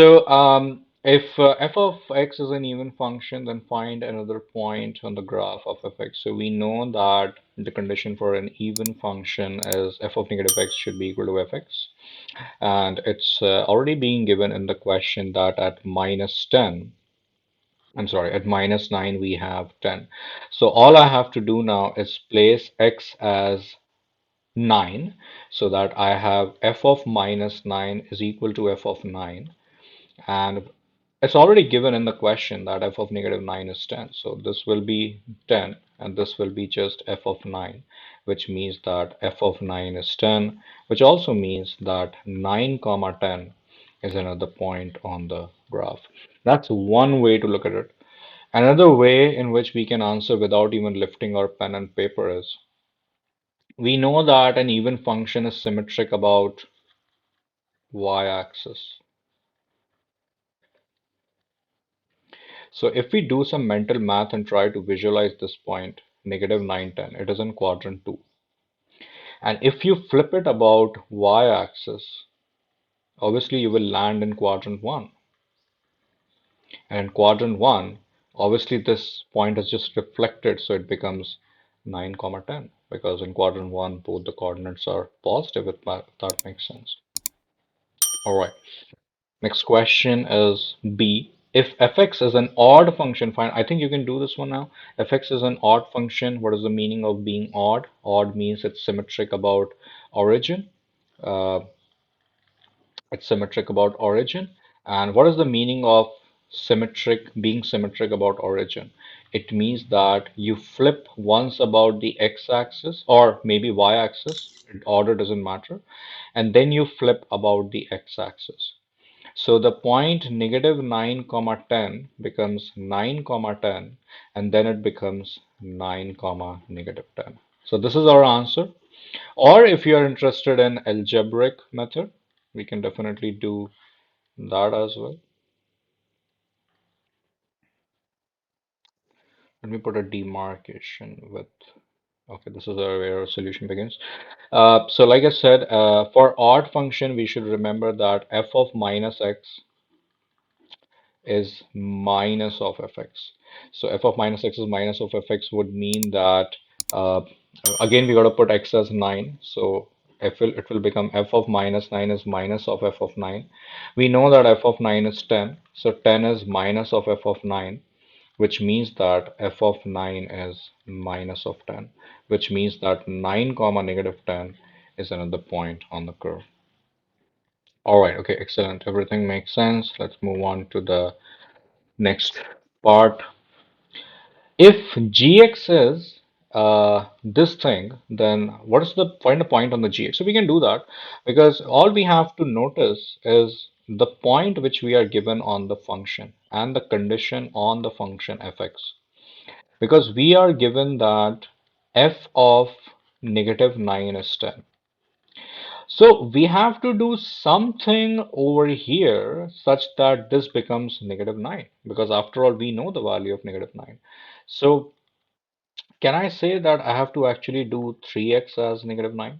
So if f of x is an even function, then find another point on the graph of fx. So we know that the condition for an even function is f of negative x should be equal to fx. And it's already being given in the question that at minus 10, I'm sorry, at minus 9 we have 10. So all I have to do now is place x as 9 so that I have f of minus 9 is equal to f of 9. And it's already given in the question that f of negative 9 is 10. So this will be 10 and this will be just f of 9, which means that f of 9 is 10, which also means that 9 comma 10 is another point on the graph. That's one way to look at it. Another way in which we can answer without even lifting our pen and paper is we know that an even function is symmetric about y-axis. So if we do some mental math and try to visualize this point, negative 9, 10, it is in quadrant 2. And if you flip it about y-axis, obviously you will land in quadrant 1. And in quadrant 1, obviously this point is just reflected, so it becomes 9, comma 10. Because in quadrant 1, both the coordinates are positive, if that makes sense. All right. Next question is B. If fx is an odd function, fine, I think you can do this one now. Fx is an odd function. What is the meaning of being odd? Odd means it's symmetric about origin. Uh, it's symmetric about origin. And what is the meaning of being symmetric about origin? It means that you flip once about the x-axis or maybe y-axis, order doesn't matter, and then you flip about the x-axis. So the point negative 9 comma 10 becomes 9 comma 10 and then it becomes 9 comma negative 10. So this is our answer. Or if you are interested in algebraic method, we can definitely do that as well. Let me put a demarcation with, okay, this is where our solution begins. So like I said, for odd function, we should remember that f of minus x is minus of fx. So f of minus x is minus of fx would mean that uh, again we got to put x as 9. So it will become f of minus 9 is minus of f of 9. We know that f of 9 is 10. So 10 is minus of f of 9, which means that f of 9 is minus of 10, which means that 9 comma negative 10 is another point on the curve. All right, okay, excellent. Everything makes sense. Let's move on to the next part. If gx is this thing, then what is the find a point on the gx? So we can do that because all we have to notice is the point which we are given on the function and the condition on the function fx. Because we are given that f of negative 9 is 10. So we have to do something over here such that this becomes negative 9 because after all we know the value of negative 9. So can I say that I have to actually do 3x as negative 9?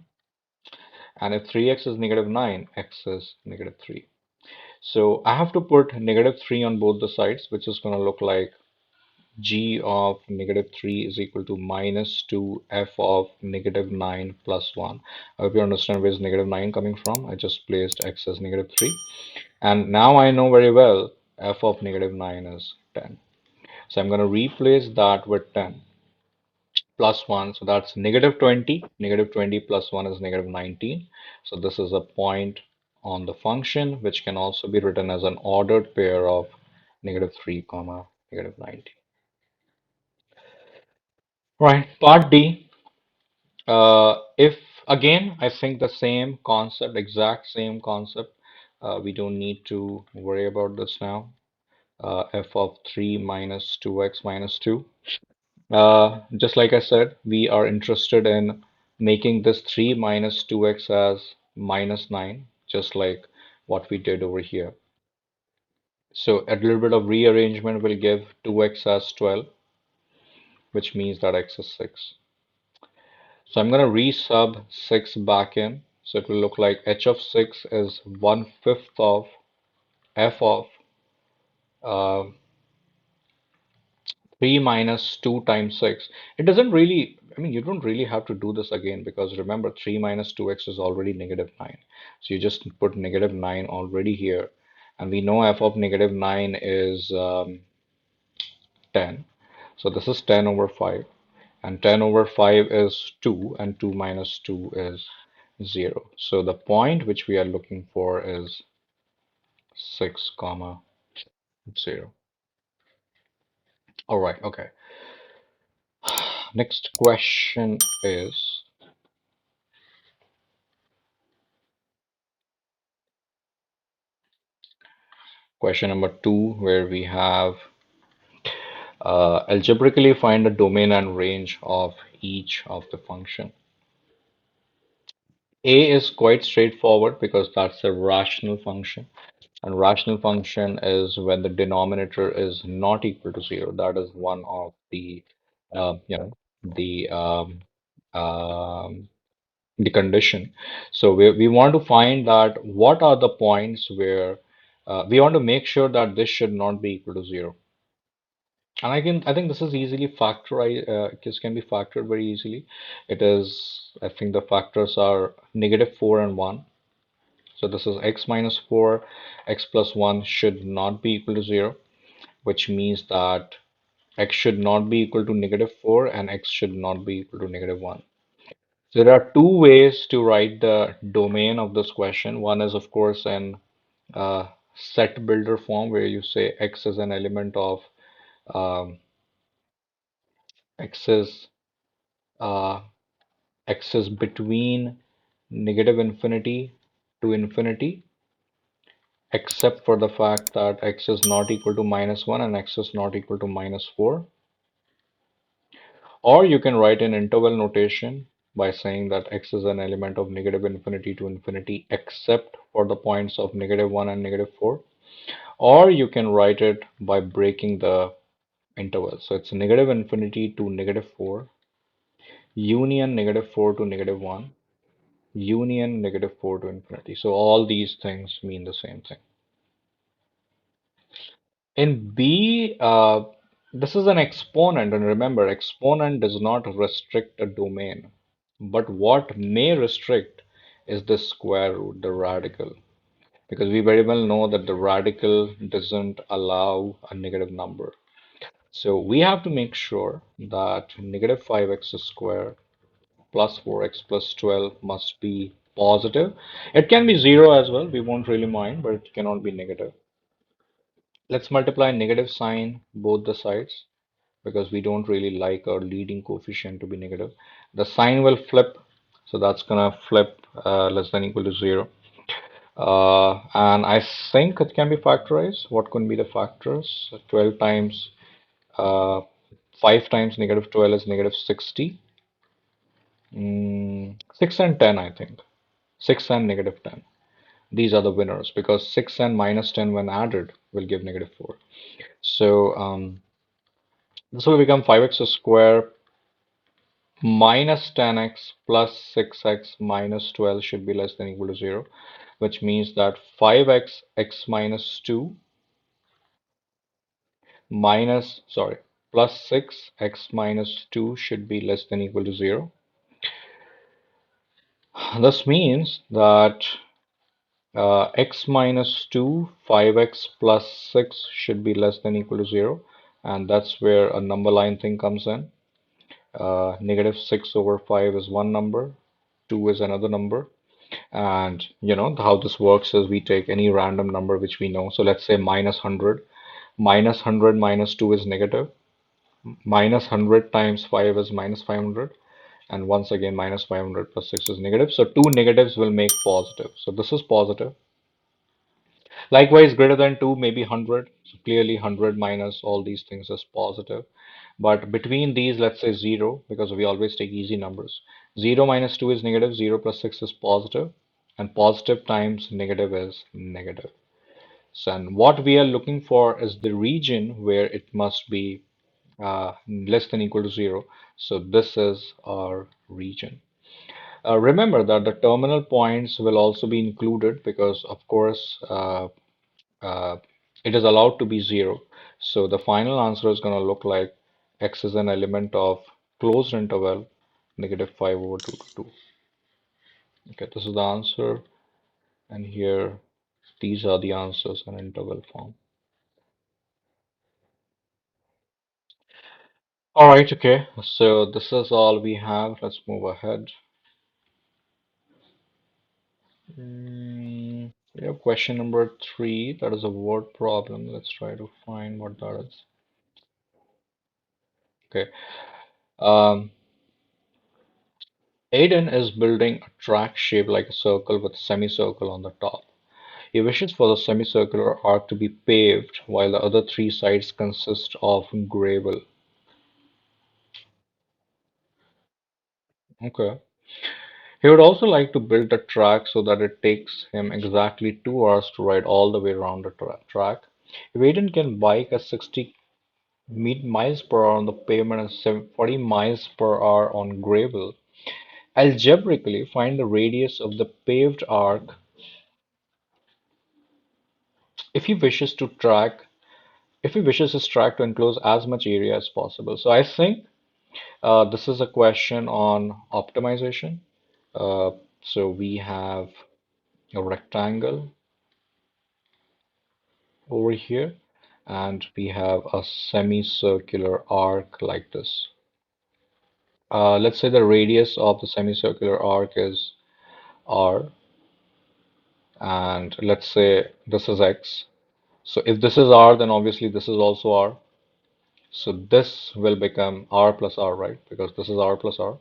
And if 3x is negative 9, x is negative 3. So I have to put negative 3 on both the sides, which is going to look like g of negative 3 is equal to minus 2 f of negative 9 plus 1. I hope you understand where is negative 9 coming from. I just placed x as negative 3. And now I know very well f of negative 9 is 10. So I'm going to replace that with 10 plus 1. So that's negative 20. Negative 20 plus 1 is negative 19. So this is a point on the function, which can also be written as an ordered pair of negative 3 comma negative 19. Right, part D. If again, I think the same concept, exact same concept, we don't need to worry about this now. F of 3 minus 2x minus 2. Just like I said, we are interested in making this 3 minus 2x as minus 9, just like what we did over here. So a little bit of rearrangement will give 2x as 12, which means that x is 6. So I'm going to resub 6 back in. So it will look like h of 6 is 1/5 of f of uh, 3 minus 2 times 6. It doesn't really, I mean, you don't really have to do this again because remember 3 minus 2x is already negative 9. So you just put negative 9 already here. And we know f of negative 9 is 10. So this is 10 over 5. And 10 over 5 is 2, and 2 minus 2 is 0. So the point which we are looking for is 6 comma 0. All right, okay. Next question is question number 2, where we have algebraically find the domain and range of each of the function. A is quite straightforward because that's a rational function. And rational function is when the denominator is not equal to 0. That is one of the, you know, the um, the condition. So we want to find that what are the points where we want to make sure that this should not be equal to 0. And I think this is easily factorized, this can be factored very easily. It is, I think the factors are negative 4 and 1. So this is x minus 4, x plus 1 should not be equal to 0, which means that x should not be equal to negative 4 and x should not be equal to negative 1. So there are two ways to write the domain of this question. One is, of course, in set builder form where you say x is an element of um, x is uh, x is between negative infinity to infinity, except for the fact that x is not equal to minus 1 and x is not equal to minus 4. Or you can write in interval notation by saying that x is an element of negative infinity to infinity except for the points of negative 1 and negative 4. Or you can write it by breaking the interval. So it's negative infinity to negative 4, union negative 4 to negative 1, union negative 4 to infinity. So all these things mean the same thing. In B, this is an exponent, and remember, exponent does not restrict a domain. But what may restrict is the square root, the radical, because we very well know that the radical doesn't allow a negative number. So we have to make sure that negative 5x squared plus 4x plus 12 must be positive. It can be 0 as well, we won't really mind, but it cannot be negative. Let's multiply negative sign both the sides because we don't really like our leading coefficient to be negative. The sign will flip, so that's gonna flip less than equal to 0. And I think it can be factorized. What could be the factors? 12 times uh, 5 times negative 12 is negative 60. 6 and 10, I think. 6 and negative 10. These are the winners because 6 and minus 10 when added will give negative 4. So this will become 5x squared minus 10x plus 6x minus 12 should be less than equal to 0, which means that 5x x minus 2 minus, sorry, plus 6 x minus 2 should be less than equal to 0. This means that x minus 2, 5x plus 6 should be less than equal to 0. And that's where a number line thing comes in. Negative 6 over 5 is one number, 2 is another number. And you know how this works is we take any random number which we know. So let's say minus 100. Minus 100 minus 2 is negative. Minus 100 times 5 is minus 500. And once again, minus 500 plus 6 is negative. So two negatives will make positive. So this is positive. Likewise, greater than 2, maybe 100. So clearly 100 minus all these things is positive. But between these, let's say 0, because we always take easy numbers. 0 minus 2 is negative, 0 plus 6 is positive, and positive times negative is negative. So, and what we are looking for is the region where it must be less than equal to 0. So this is our region. Remember that the terminal points will also be included because, of course, uh, it is allowed to be 0. So the final answer is going to look like x is an element of closed interval -5 over 2 to 2. Okay, this is the answer, and here these are the answers in interval form. All right, okay, so this is all we have. Let's move ahead. We have question number 3. That is a word problem. Let's try to find what that is. Okay. Um, Aiden is building a track shaped like a circle with a semicircle on the top. He wishes for the semicircular arc to be paved while the other three sides consist of gravel. Okay. He would also like to build a track so that it takes him exactly 2 hours to ride all the way around the track. If Aiden can bike at 60 miles per hour on the pavement and 40 miles per hour on gravel, algebraically find the radius of the paved arc if he wishes to track if he wishes his track to enclose as much area as possible. So I think this is a question on optimization. Uh, so we have a rectangle over here, and we have a semicircular arc like this. Let's say the radius of the semicircular arc is r, and let's say this is x. So if this is r, then obviously this is also r. So this will become r plus r, right? Because this is r plus r.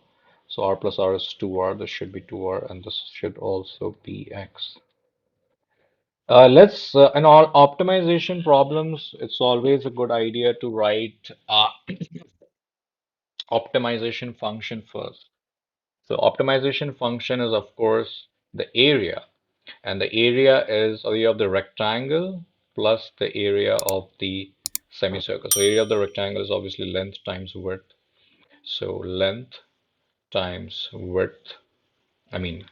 So r plus r is 2r. This should be 2r, and this should also be x. In all optimization problems, it's always a good idea to write optimization function first. So optimization function is, of course, the area, and the area is area of the rectangle plus the area of the semicircle. So area of the rectangle is obviously length times width. So length times width, I mean,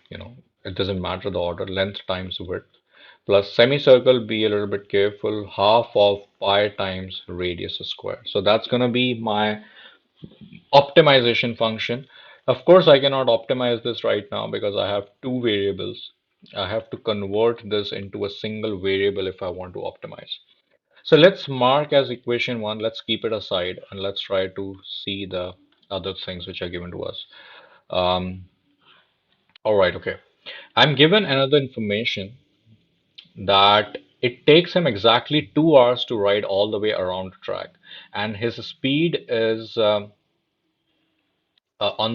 it doesn't matter the order, length times width, plus semicircle, be a little bit careful, half of pi times radius square. So that's going to be my optimization function. Of course, I cannot optimize this right now because I have two variables. I have to convert this into a single variable if I want to optimize. So let's mark as equation 1. Let's keep it aside and let's try to see the other things which are given to us. Um, all right, okay. I'm given another information that it takes him exactly 2 hours to ride all the way around the track, and his speed is on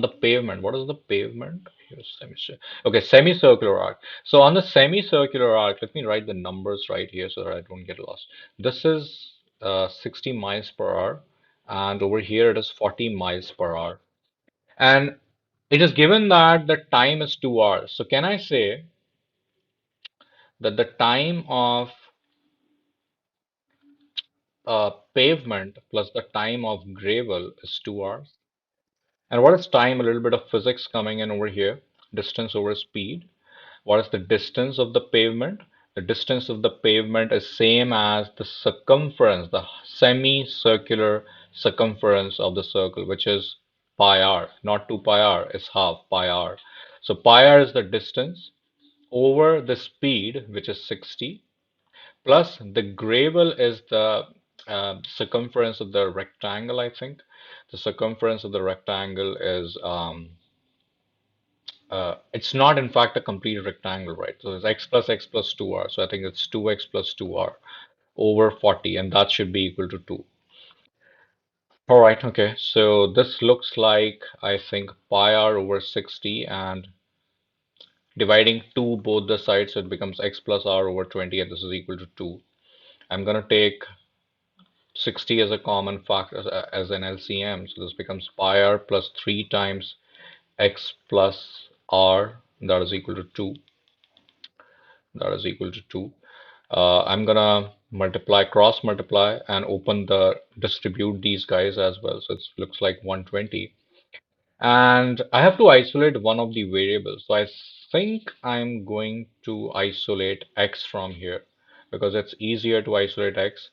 the pavement. What is the pavement? Here's okay, semicircular arc. So on the semicircular arc, let me write the numbers right here so that I don't get lost. This is 60 miles per hour, and over here it is 40 miles per hour. And it is given that the time is 2 hours. So can I say that the time of pavement plus the time of gravel is 2 hours? And what is time? A little bit of physics coming in over here. Distance over speed. What is the distance of the pavement? The distance of the pavement is same as the circumference, the semicircular circumference of the circle, which is pi r, not 2 pi r, is half pi r. So pi r is the distance over the speed, which is 60, plus the gravel is the circumference of the rectangle, I think. The circumference of the rectangle is it's not in fact a complete rectangle, right? So it's x plus 2r. So I think it's 2x plus 2r over 40, and that should be equal to 2. All right, okay. So this looks like, I think, pi r over 60, and dividing 2 both the sides, so it becomes x plus r over 20, and this is equal to 2. I'm going to take 60 as a common factor as an LCM. So this becomes pi r plus 3 times x plus r, that is equal to 2. That is equal to 2. I'm gonna multiply, cross multiply, and open the distribute these guys as well. So it looks like 120. And I have to isolate one of the variables. So I think I'm going to isolate x from here because it's easier to isolate x.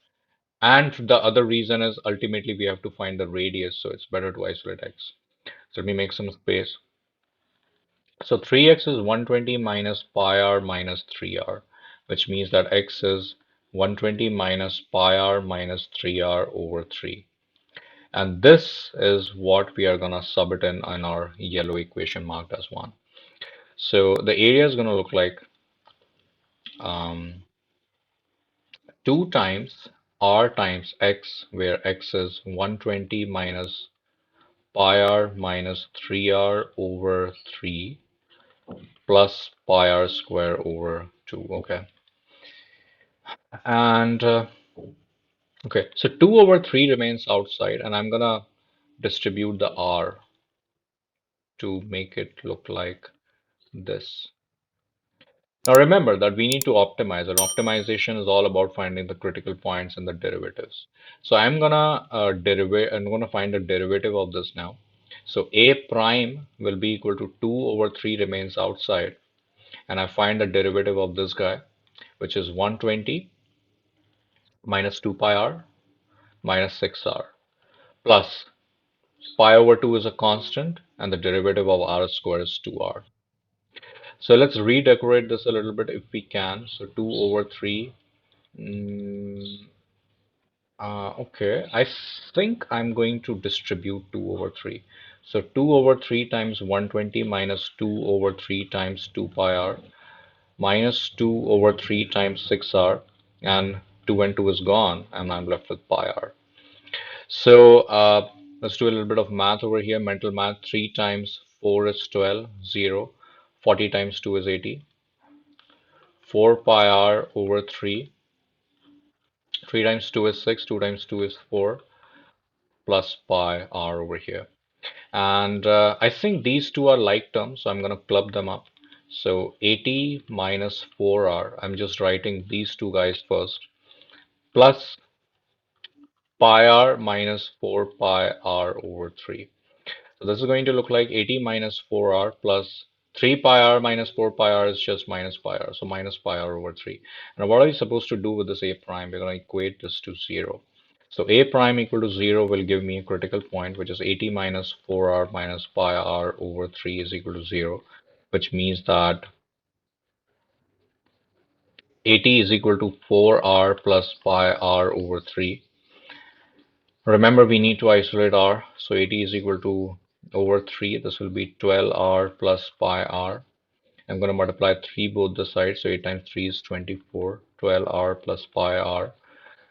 And the other reason is ultimately we have to find the radius, so it's better to isolate x. So let me make some space. So 3x is 120 minus pi r minus 3r, which means that x is 120 minus pi r minus 3r over 3. And this is what we are going to sub it in our yellow equation marked as 1. So the area is going to look like um, 2 times r times x, where x is 120 minus pi r minus 3r over 3 plus pi r square over 2. Okay. And okay, so 2 over 3 remains outside, and I'm gonna distribute the r to make it look like this. Now remember that we need to optimize, and optimization is all about finding the critical points and the derivatives. So I'm gonna I'm gonna find the derivative of this now. So a prime will be equal to 2 over 3 remains outside, and I find the derivative of this guy, which is 120 minus 2 pi r minus 6r plus pi over 2 is a constant, and the derivative of r squared is 2r. So let's redecorate this a little bit if we can. So 2 over 3. Mm, okay, I think I'm going to distribute 2 over 3. So 2 over 3 times 120 minus 2 over 3 times 2 pi r minus 2 over 3 times 6r, and 2 and 2 is gone, and I'm left with pi r. So let's do a little bit of math over here, mental math. 3 times 4 is 12, 0. 40 times 2 is 80. 4 pi r over 3. 3 times 2 is 6, 2 times 2 is 4, plus pi r over here. And I think these two are like terms, so I'm going to club them up. So 80 minus 4r, I'm just writing these two guys first, plus pi r minus 4 pi r over 3. So this is going to look like 80 minus 4r plus 3 pi r minus 4 pi r is just minus pi r. So minus pi r over 3. Now what are we supposed to do with this a prime? We're going to equate this to 0. So a prime equal to 0 will give me a critical point, which is 80 minus 4r minus pi r over 3 is equal to 0, which means that 80 is equal to 4r plus pi r over 3. Remember, we need to isolate r, so 80 is equal to over 3. This will be 12r plus pi r. I'm going to multiply 3 both the sides, so 8 times 3 is 24. 12r plus pi r.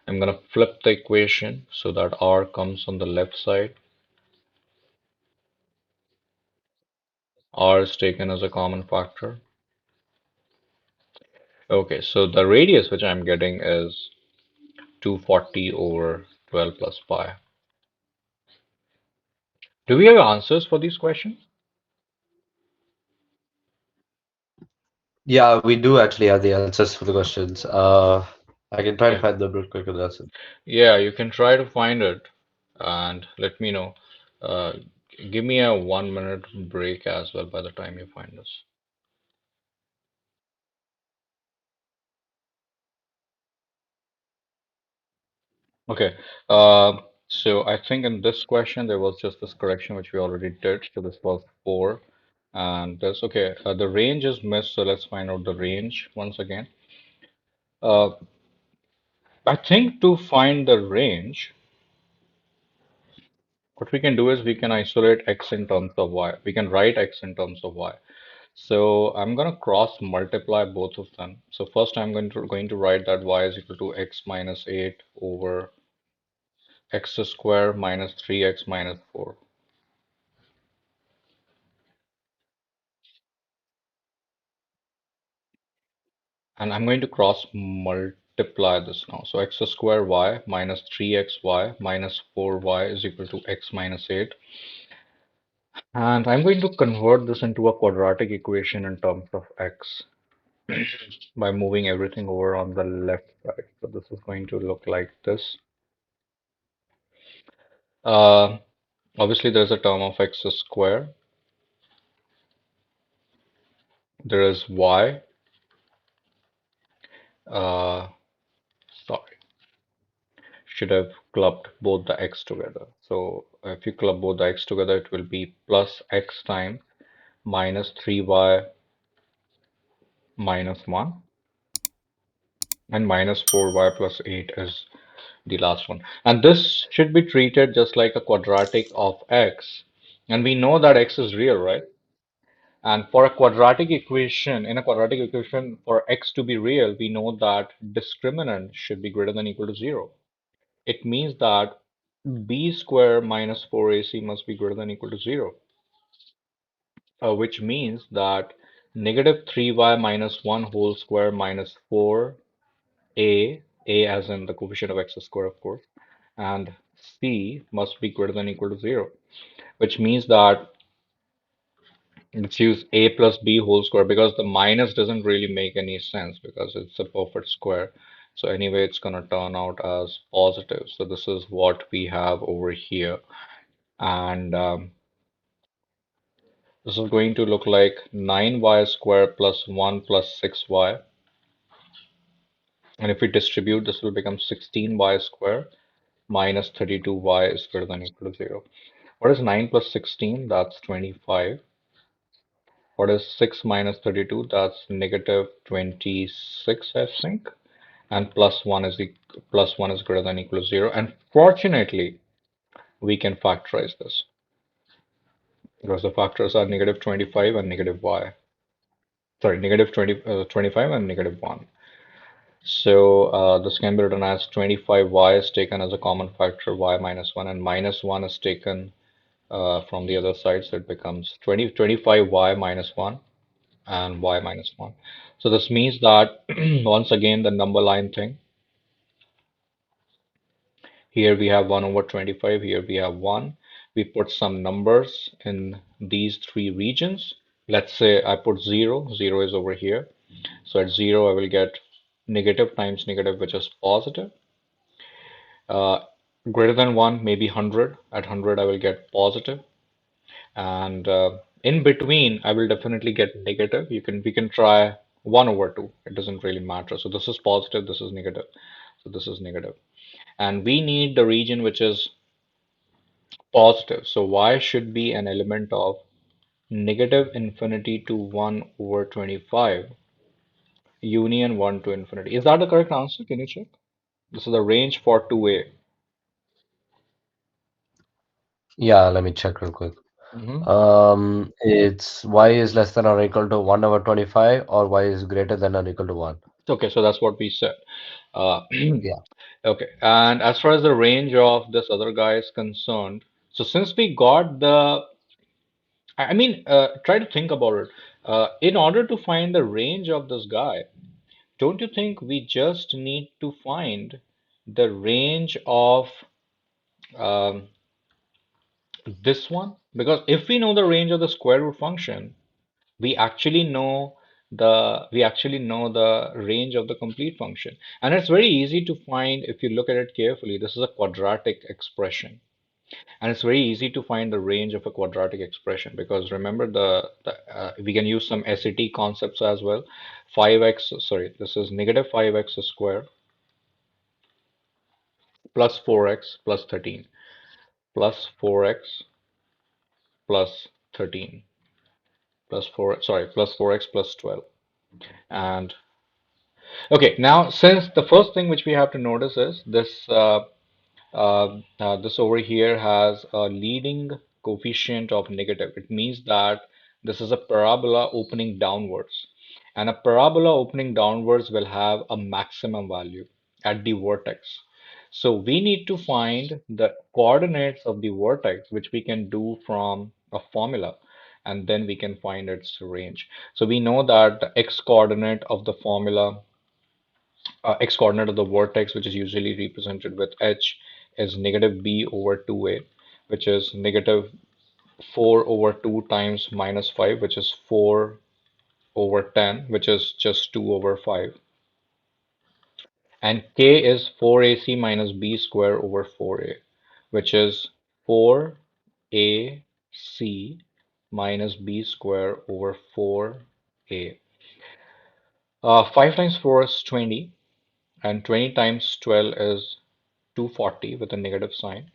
I'm going to flip the equation so that r comes on the left side. R is taken as a common factor. Okay, so the radius which I'm getting is 240 over 12 plus pi. Do we have answers for these questions? Yeah, we do actually have the answers for the questions. I can try to Okay. find them real quick and that's it. Yeah, you can try to find it and let me know. Uh, Give me a 1 minute break as well by the time you find this. Okay. So I think in this question there was just this correction which we already did. So this was 4 and this. Okay. The range is missed, so let's find out the range once again. Uh, I think to find the range, what we can do is we can isolate x in terms of y. We can write x in terms of y. So I'm going to cross multiply both of them. So first I'm going to write that y is equal to x minus 8 over x square minus 3x minus 4. And I'm going to cross multiply this now. So x square y minus 3xy minus 4y is equal to x minus 8. And I'm going to convert this into a quadratic equation in terms of x by moving everything over on the left side. So this is going to look like this. Uh, Obviously, there's a term of x square. There is y. Uh, Sorry, should have clubbed both the x together. So if you club both the x together, it will be plus x times minus 3y minus 1 and minus 4y plus 8 is the last one. And this should be treated just like a quadratic of x. And we know that x is real, right? And for a quadratic equation, in a quadratic equation, for x to be real, we know that discriminant should be greater than or equal to 0. It means that b squared minus 4ac must be greater than or equal to 0, which means that negative 3y minus 1 whole square minus 4a as in the coefficient of x square, of course, and c must be greater than or equal to 0, which means that let's use a plus b whole square because the minus doesn't really make any sense because it's a perfect square. So anyway, it's going to turn out as positive. So this is what we have over here. And this is going to look like 9y squared plus 1 plus 6y. And if we distribute, this will become 16y squared minus 32y is greater than or equal to 0. What is 9 plus 16? That's 25. What is 6 minus 32? That's negative 26, I think. And plus 1 is greater than or equal to 0. And fortunately, we can factorize this because the factors are negative 25 and negative y. Sorry, negative 25 and negative 1. So this can be written as 25y is taken as a common factor, y minus 1, and minus 1 is taken from the other side. So it becomes 25y minus 1 and y minus 1. So this means that once again the number line thing. Here we have 1 over 25, here we have 1. We put some numbers in these three regions. Let's say I put 0, 0 is over here. So at 0 I will get negative times negative, which is positive. Uh, Greater than 1, maybe 100. At 100 I will get positive. And in between I will definitely get negative. We can try 1 over 2. It doesn't really matter. So this is positive, this is negative. So this is negative. And we need the region which is positive. So y should be an element of negative infinity to 1 over 25 union 1 to infinity. Is that the correct answer? Can you check? This is the range for 2a. Yeah, let me check real quick. Hmm. It's y is less than or equal to 1 over 25 or y is greater than or equal to 1. Okay, so that's what we said. Uh, Yeah. okay, and as far as the range of this other guy is concerned, so since we got the, I mean, try to think about it. In order to find the range of this guy, don't you think we just need to find the range of um, this one? Because if we know the range of the square root function, we actually know the range of the complete function. And it's very easy to find if you look at it carefully. This is a quadratic expression. And it's very easy to find the range of a quadratic expression because remember we can use some SAT concepts as well. 5x, sorry, this is negative 5x squared plus 4x plus 13 plus 4x plus 13 plus 4, sorry, plus 4x plus 12. And okay, now since the first thing which we have to notice is this over here has a leading coefficient of negative. It means that this is a parabola opening downwards. And a parabola opening downwards will have a maximum value at the vertex. So we need to find the coordinates of the vertex, which we can do from a formula, and then we can find its range. So we know that the x coordinate of the formula x coordinate of the vertex, which is usually represented with h, is negative b over 2a, which is negative 4 over 2 times minus 5, which is 4 over 10, which is just 2 over 5. And k is 4ac minus b square over 4a, which is 4ac minus b square over 4a. 5 times 4 is 20. and 20 times 12 is 240 with a negative sign.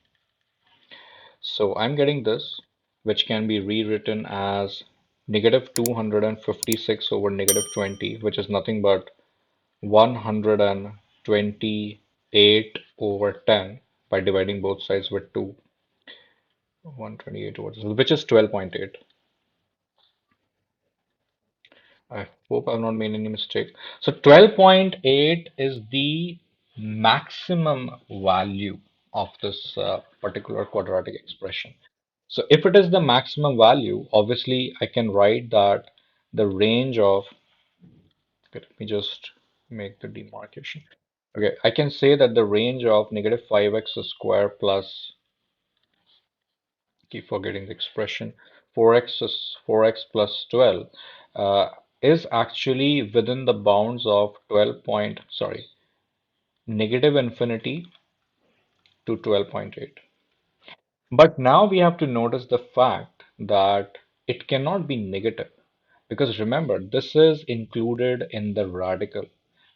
So I'm getting this, which can be rewritten as negative 256 over negative 20, which is nothing but 128 over 10 by dividing both sides with 2. 128 over, which is 12.8. I hope I've not made any mistake. So 12.8 is the maximum value of this particular quadratic expression. So if it is the maximum value, obviously I can write that the range of, okay, let me just make the demarcation. Okay, I can say that the range of negative 5x square plus, keep forgetting the expression, 4x plus 12 uh, is actually within the bounds of 12 point, sorry, negative infinity to 12.8. But now we have to notice the fact that it cannot be negative, because remember, this is included in the radical,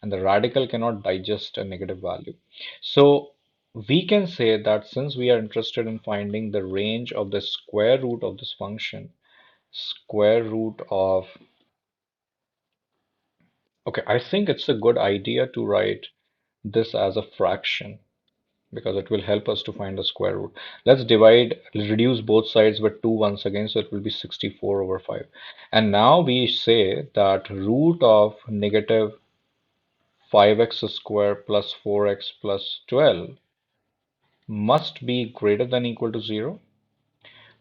and the radical cannot digest a negative value. So we can say that since we are interested in finding the range of the square root of this function, square root of, okay, I think it's a good idea to write this as a fraction because it will help us to find the square root. Let's reduce both sides with 2 once again, so it will be 64 over 5. And now we say that root of negative 5x square plus 4x plus 12 must be greater than equal to 0,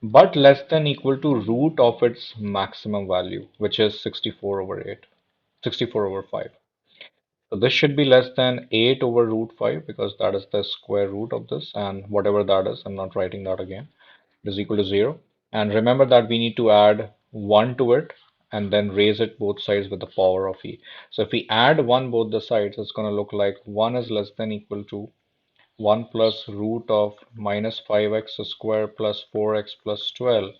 but less than equal to root of its maximum value, which is 64 over 8, 64 over 5. So this should be less than 8 over root 5 because that is the square root of this, and whatever that is, I'm not writing that again, is equal to 0. And remember that we need to add 1 to it and then raise it both sides with the power of e. So if we add 1 both the sides, it's going to look like 1 is less than equal to 1 plus root of minus 5x square plus 4x plus 12,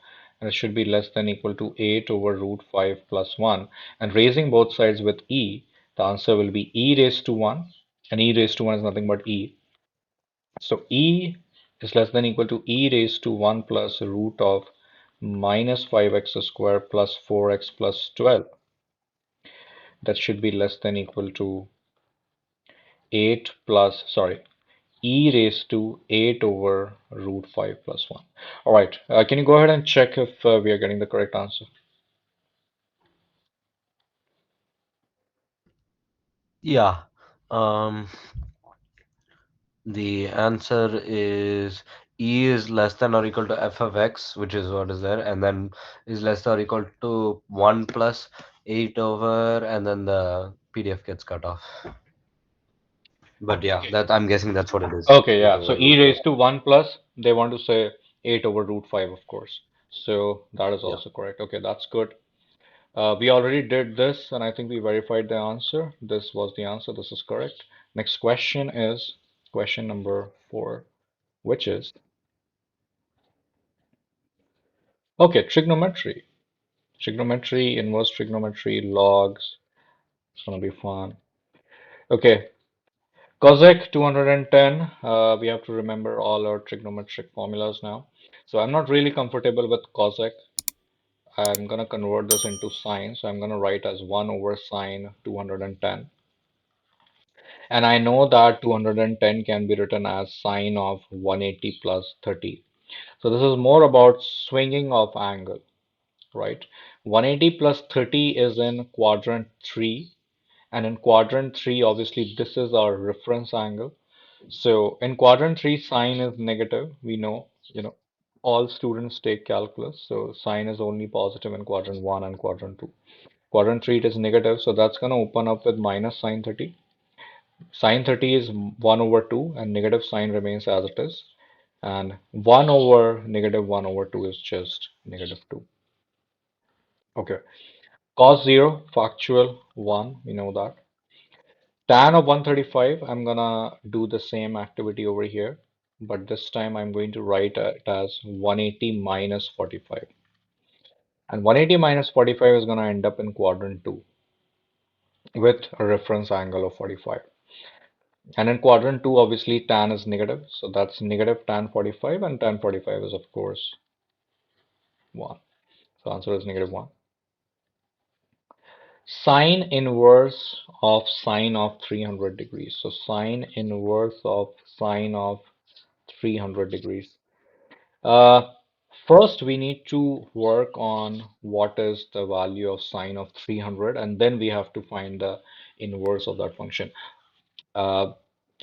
and it should be less than equal to 8 over root 5 plus 1. And raising both sides with e, the answer will be e raised to 1, and e raised to 1 is nothing but e. So e is less than equal to e raised to 1 plus root of minus 5x square plus 4x plus 12. That should be less than equal to 8 plus, sorry, e raised to 8 over root 5 plus 1. All right, can you go ahead and check if we are getting the correct answer? Yeah. Um, the answer is E is less than or equal to f of x, which is what is there, and then is less than or equal to 1 plus 8 over, and then the PDF gets cut off. But yeah, Okay. that I'm guessing that's what it is. Okay, 8 yeah. So over e root 5. raised to 1 plus, they want to say 8 over root 5, of course. So that is Yeah. also correct. Okay, that's good. We already did this, and I think we verified the answer. This was the answer. This is correct. Next question is question number 4, which is, okay, trigonometry. Trigonometry, inverse trigonometry, logs. It's gonna be fun. Okay, cosec 210. We have to remember all our trigonometric formulas now. So I'm not really comfortable with cosec. I'm gonna convert this into sine. So I'm gonna write as 1 over sine 210. And I know that 210 can be written as sine of 180 plus 30. So this is more about swinging of angle, right? 180 plus 30 is in quadrant 3. And in quadrant 3, obviously, this is our reference angle. So in quadrant 3, sine is negative. We know, all students take calculus. So sine is only positive in quadrant 1 and quadrant 2. Quadrant 3, it is negative. So that's going to open up with minus sine 30. Sine 30 is 1 over 2, and negative sign remains as it is. And 1 over negative 1 over 2 is just negative 2. Okay. Cos 0, factual 1, we know that. Tan of 135, I'm gonna do the same activity over here, but this time I'm going to write it as 180 minus 45. And 180 minus 45 is gonna end up in quadrant 2 with a reference angle of 45. And in quadrant 2, obviously tan is negative, so that's negative tan 45, and tan 45 is of course 1. So answer is negative 1. Sine inverse of sine of 300 degrees. So sine inverse of sine of 300 degrees. Uh, First, we need to work on what is the value of sine of 300, and then we have to find the inverse of that function. Uh,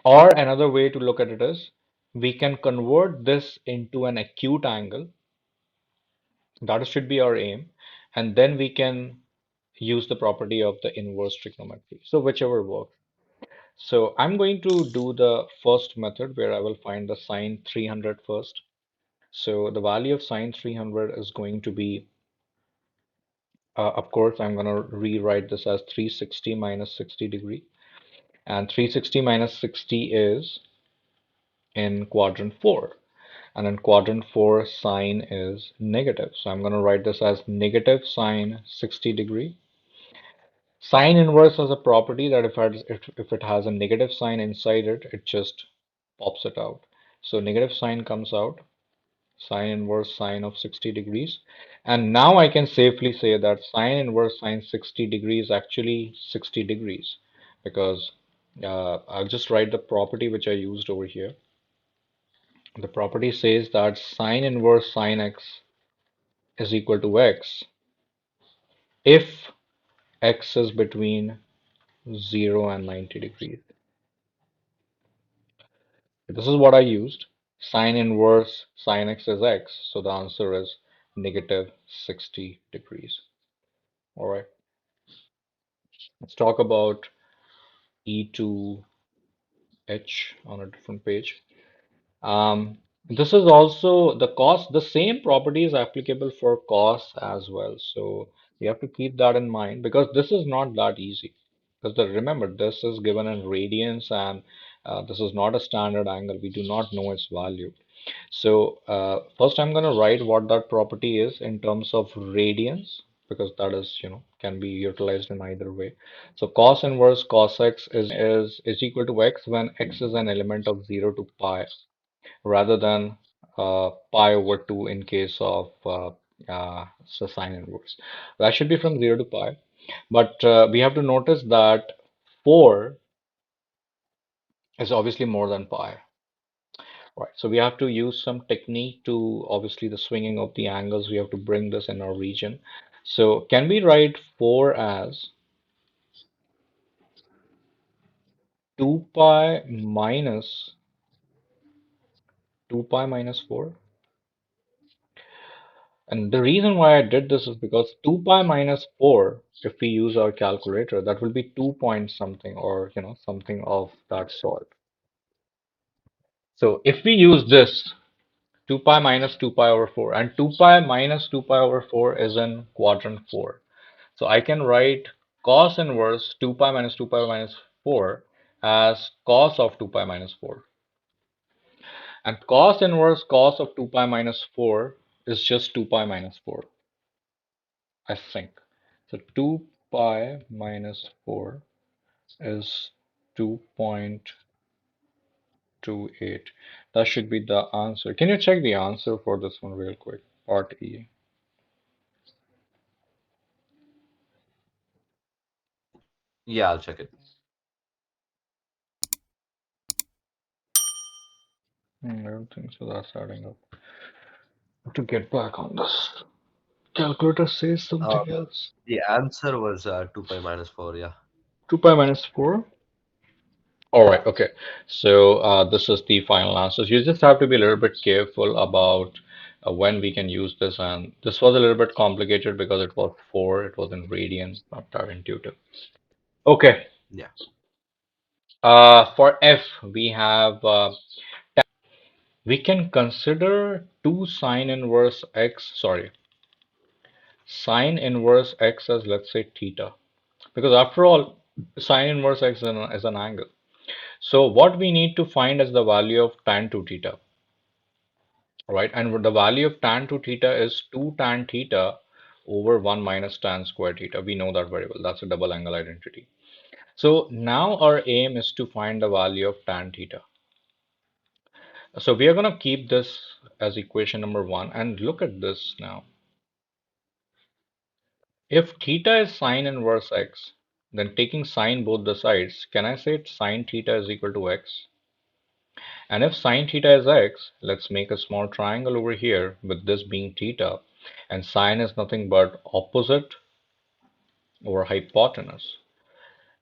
or another way to look at it is we can convert this into an acute angle. That should be our aim. And then we can use the property of the inverse trigonometry. So whichever works. So I'm going to do the first method where I will find the sine 300 first. So the value of sine 300 is going to be, of course, I'm going to rewrite this as 360 minus 60 degree. And 360 minus 60 is in quadrant 4. And in quadrant 4, sine is negative. So I'm going to write this as negative sine 60 degree. Sine inverse has a property that if it has a negative sign inside it, it just pops it out. So negative sign comes out, sine inverse sine of 60 degrees. And now I can safely say that sine inverse sine 60 degrees is actually 60 degrees because I'll just write the property which I used over here. The property says that sine inverse sine x is equal to x if x is between 0 and 90 degrees. This is what I used. Sine inverse sine x is x, so the answer is negative 60 degrees. All right, let's talk about E2H on a different page. This is also the cos, the same property is applicable for cos as well. So you have to keep that in mind because this is not that easy. Because remember, this is given in radians and this is not a standard angle. We do not know its value. So first I'm going to write what that property is in terms of radians because that is, can be utilized in either way. So cos inverse cos x is equal to x when x is an element of 0 to pi rather than pi over 2 in case of so sine inverse. That should be from 0 to pi. But we have to notice that 4 is obviously more than pi. Right, so we have to use some technique to obviously the swinging of the angles. We have to bring this in our region. So can we write 4 as 2 pi minus 2 pi minus 4? And the reason why I did this is because 2 pi minus 4, if we use our calculator, that will be 2 point something or something of that sort. So if we use this 2 pi minus 2 pi over 4 and 2 pi minus 2 pi over 4 is in quadrant 4. So I can write cos inverse 2 pi minus 2 pi minus 4 as cos of 2 pi minus 4. And cos inverse cos of 2 pi minus 4 is just 2 pi minus 4, I think. So 2 pi minus 4 is 2.28. That should be the answer. Can you check the answer for this one real quick? Part E. Yeah, I'll check it. I don't think so. That's adding up. To get back on this, calculator says Uh, something else. the answer was 2 pi minus 4. Yeah. 2 pi minus 4. All right, okay. So this is the final answer. So you just have to be a little bit careful about when we can use this. And this was a little bit complicated because it was 4, it was in radians, not that intuitive. Okay, Yeah. for F, we have, we can consider 2 sine inverse x, sorry, sine inverse x as let's say theta. Because after all, sine inverse x is an angle. So what we need to find is the value of tan 2 theta. Right, and the value of tan 2 theta is 2 tan theta over 1 minus tan square theta. We know that very well. That's a double angle identity. So now our aim is to find the value of tan theta. So we are going to keep this as equation number one and look at this now. If theta is sine inverse x, then taking sine both the sides, can I say sine theta is equal to x? And if sine theta is x, let's make a small triangle over here with this being theta, and sine is nothing but opposite over hypotenuse.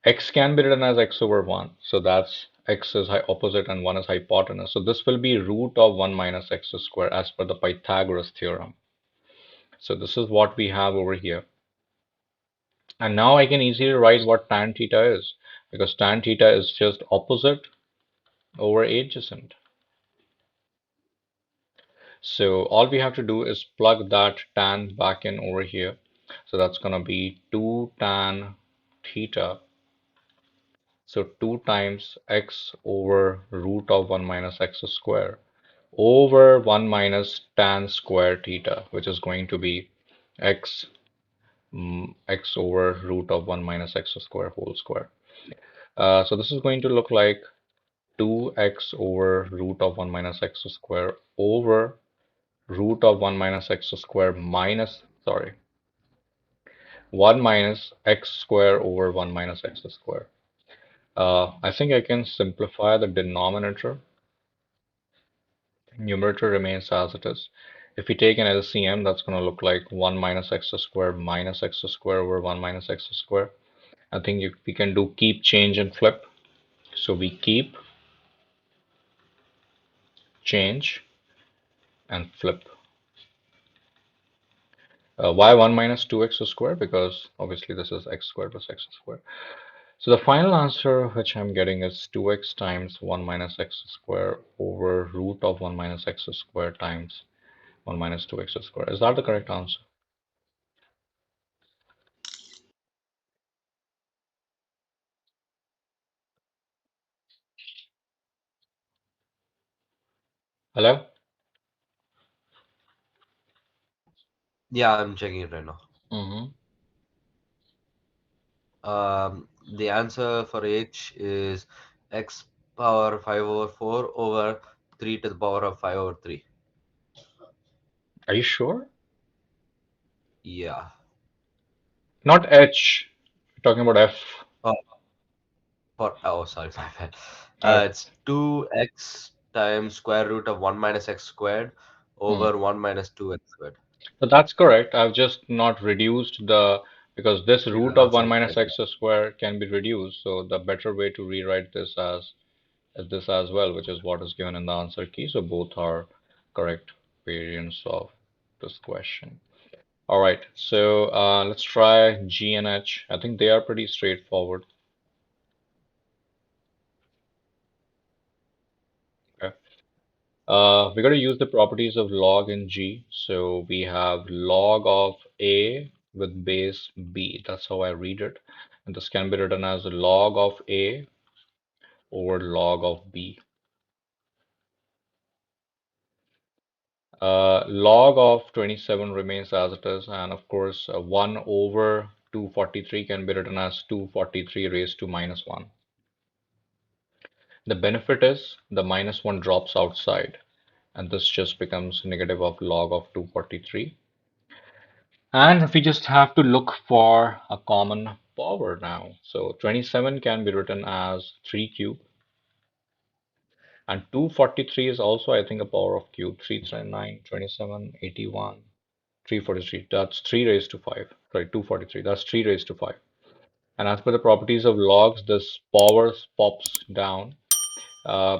X can be written as x over 1, so that's x is opposite and 1 is hypotenuse. So this will be root of 1 minus x squared as per the Pythagoras theorem. So this is what we have over here. And now I can easily write what tan theta is, because tan theta is just opposite over adjacent. So all we have to do is plug that tan back in over here. So that's going to be 2 tan theta. So 2 times x over root of 1 minus x square over 1 minus tan square theta, which is going to be x x over root of 1 minus x square whole square. So this is going to look like 2x over root of 1 minus x square over root of 1 minus x square minus, sorry, 1 minus x square over 1 minus x square. I think I can simplify the denominator. Numerator remains as it is. If we take an LCM, that's going to look like 1 minus x square minus x square over 1 minus x square. I think we can do keep, change, and flip. So we keep, change, and flip. Why 1 minus 2x squared? Because obviously this is x squared plus x squared. So the final answer which I'm getting is 2x times 1 minus x squared over root of 1 minus x squared times 1 minus 2x squared. Is that the correct answer? Hello? Yeah, I'm checking it right now. Mm-hmm. The answer for H is x power 5 over 4 over 3 to the power of 5 over 3. Are you sure? Yeah. Not H. We're talking about F. Oh, sorry, my bad. Okay. It's 2x times square root of 1 minus x squared Hmm. over 1 minus 2x squared. So that's correct. I've just not reduced the, because this Yeah, root of that's 1 right. minus x squared can be reduced. So the better way to rewrite this as is this as well, which is what is given in the answer key. So both are correct variants of this question. All right, so let's try G and H. I think they are pretty straightforward. Okay. We're going to use the properties of log in G. So we have log of A with base B. That's how I read it. And this can be written as log of A over log of B. Log of 27 remains as it is, and of course, 1 over 243 can be written as 243 raised to minus 1. The benefit is the minus 1 drops outside, and this just becomes negative of log of 243. And we just have to look for a common power now. So 27 can be written as 3 cube, and 243 is also, I think, a power of cube. 3, 9, 27, 81. 343, that's 3 raised to 5. Sorry, 243, that's 3 raised to 5. And as per the properties of logs, this power pops down. Uh,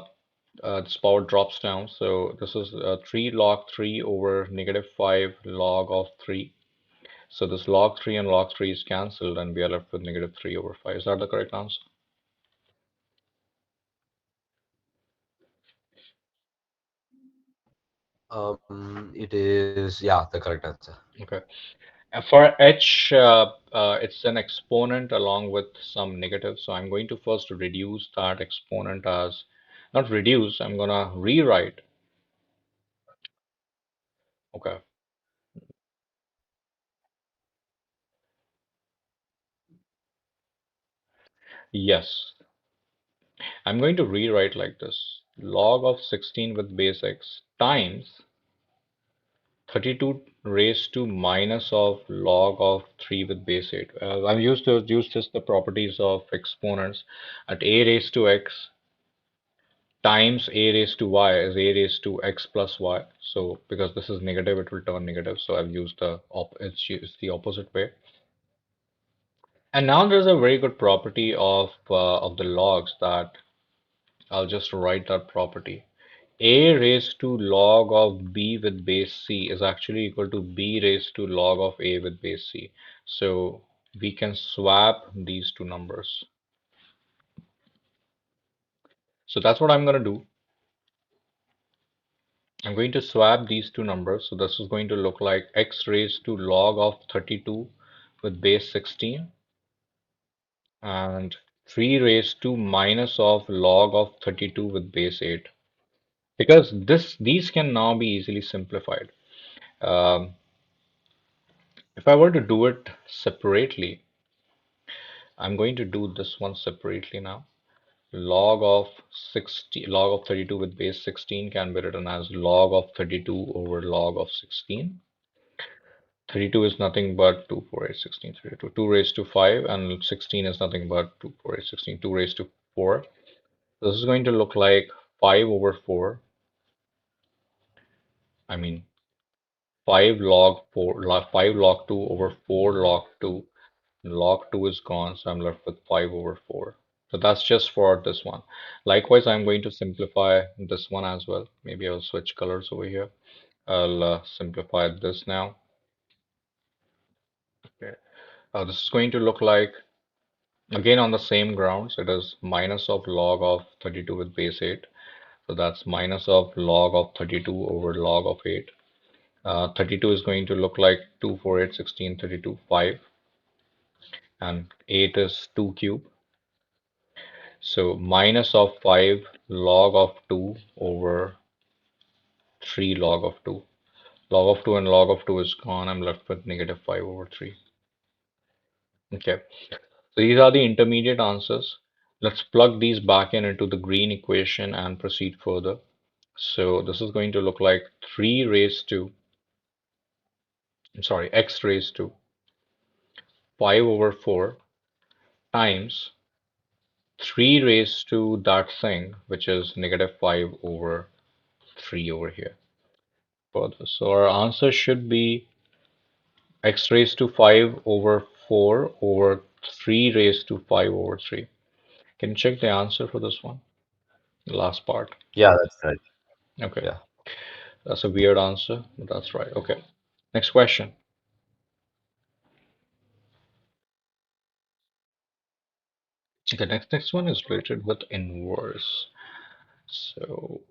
this power drops down. So this is 3 log 3 over negative 5 log of 3. So this log 3 and log 3 is cancelled, and we are left with negative 3 over 5. Is that the correct answer? It is, yeah, the correct answer. Okay. And for h, it's an exponent along with some negative. So I'm going to first reduce that exponent as, not reduce, I'm going to rewrite. Okay. Yes, I'm going to rewrite like this. Log of 16 with base x times 32 raised to minus of log of 3 with base 8. I'm used to use just the properties of exponents at a raised to x times a raised to y is a raised to x plus y. So because this is negative, it will turn negative. So I've used it's the opposite way. And now there's a very good property of the logs that I'll just write that property. A raised to log of b with base c is actually equal to b raised to log of a with base c. So we can swap these two numbers. So that's what I'm going to do. I'm going to swap these two numbers. So this is going to look like x raised to log of 32 with base 16 and 3 raised to minus of log of 32 with base 8. Because these can now be easily simplified. Um, if I were to do it separately, I'm going to do this one separately now. Log of 32 with base 16 can be written as log of 32 over log of 16. 32 is nothing but 2, 4, 8, 16, 32. 2 raised to 5 and 16 is nothing but 2, 4, 8, 16. 2 raised to 4. This is going to look like 5 over 4. I mean 5 log 4, 5 log 2 over 4 log 2. Log 2 is gone, so I'm left with 5 over 4. So that's just for this one. Likewise, I'm going to simplify this one as well. Maybe I'll switch colors over here. I'll simplify this now. Okay. This is going to look like, again on the same grounds, it is minus of log of 32 with base 8. So that's minus of log of 32 over log of 8. 32 is going to look like 2, 4, 8, 16, 32, 5. And 8 is 2 cube. So minus of 5 log of 2 over 3 log of 2. Log of 2 and log of 2 is gone. I'm left with negative 5 over 3. Okay, so these are the intermediate answers. Let's plug these back in into the green equation and proceed further. So this is going to look like 3 raised to, I'm sorry, x raised to 5 over 4 times 3 raised to that thing, which is negative 5 over 3 over here. Further. So our answer should be x raised to 5 over 4 over 3 raised to 5 over 3. Can you check the answer for this one? The last part. Yeah, that's right. Okay, Yeah. that's a weird answer, but that's right. Okay, next question. Okay, next one is related with inverse. So,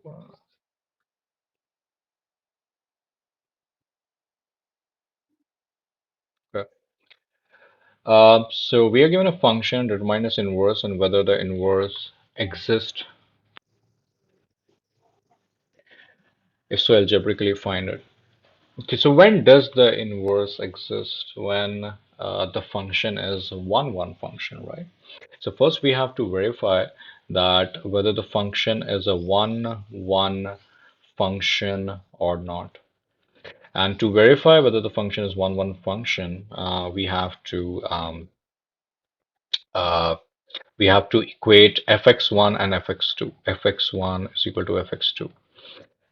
okay. So we are given a function determine its inverse and whether the inverse exists. If so, algebraically find it. Okay, so when does the inverse exist? When the function is one function, right? So first we have to verify that whether the function is a one function or not. And to verify whether the function is one function, uh, we have to equate fx1 and fx2. fx1 is equal to fx2.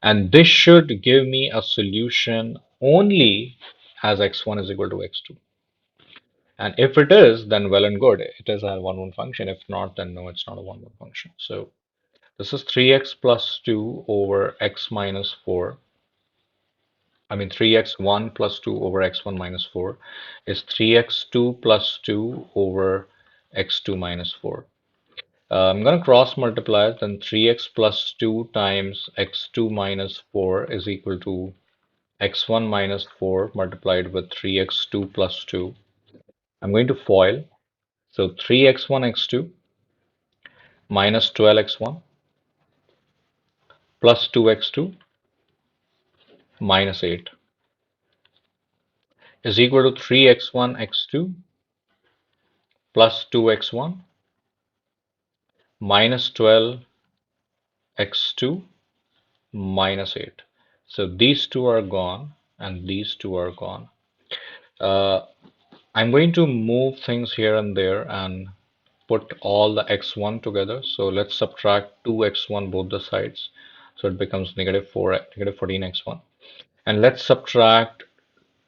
And this should give me a solution only as x1 is equal to x2. And if it is, then well and good. It is a one function. If not, then no, it's not a one function. So this is 3x plus 2 over x minus 4. I mean 3x1 plus 2 over x1 minus 4 is 3x2 plus 2 over x2 minus 4. I'm going to cross multiply, then 3x plus 2 times x2 minus 4 is equal to x1 minus 4 multiplied with 3x2 plus 2. I'm going to FOIL. So 3x1 x2 minus 12x1 plus 2x2 minus 8 is equal to 3x1 x2 plus 2x1 minus 12 x2 minus 8. So these two are gone and these two are gone. Uh, I'm going to move things here and there and put all the x1 together. So let's subtract 2x1 both the sides. So it becomes negative 4, negative 14x1. And let's subtract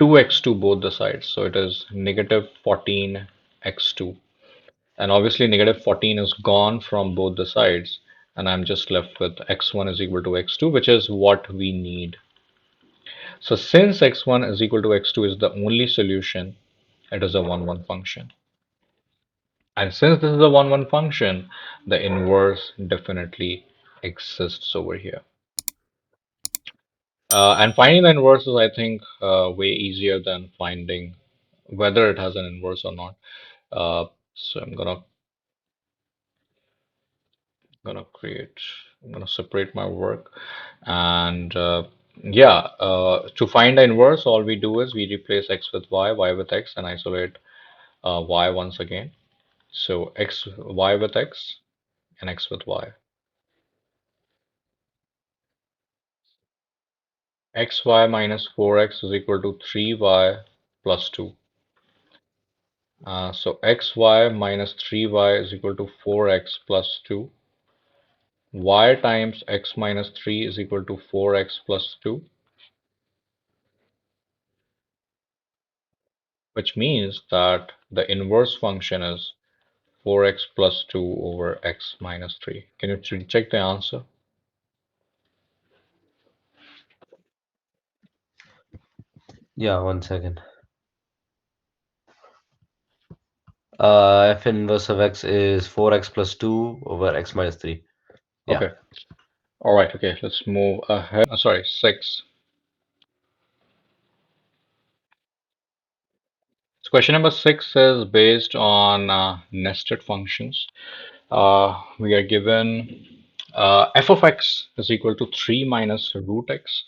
2x2 both the sides. So it is negative 14x2. And obviously negative 14 is gone from both the sides. And I'm just left with x1 is equal to x2, which is what we need. So since x1 is equal to x2 is the only solution, it is a 1-1 function. And since this is a 1-1 function, the inverse definitely exists over here. And finding the inverse is, I think, way easier than finding whether it has an inverse or not. So I'm gonna separate my work, and yeah, to find the inverse, all we do is we replace x with y with x, and isolate y once again. So y with x and x with y. Xy minus 4x is equal to 3y plus 2. So xy minus 3y is equal to 4x plus 2. Y times x minus 3 is equal to 4x plus 2, which means that the inverse function is 4x plus 2 over x minus 3. Can you check the answer? Yeah, 1 second. F inverse of x is 4x plus 2 over x minus 3. Yeah. Okay. All right. Okay. Let's move ahead. Sorry, 6. So question number 6 is based on nested functions. We are given f of x is equal to 3 minus root x.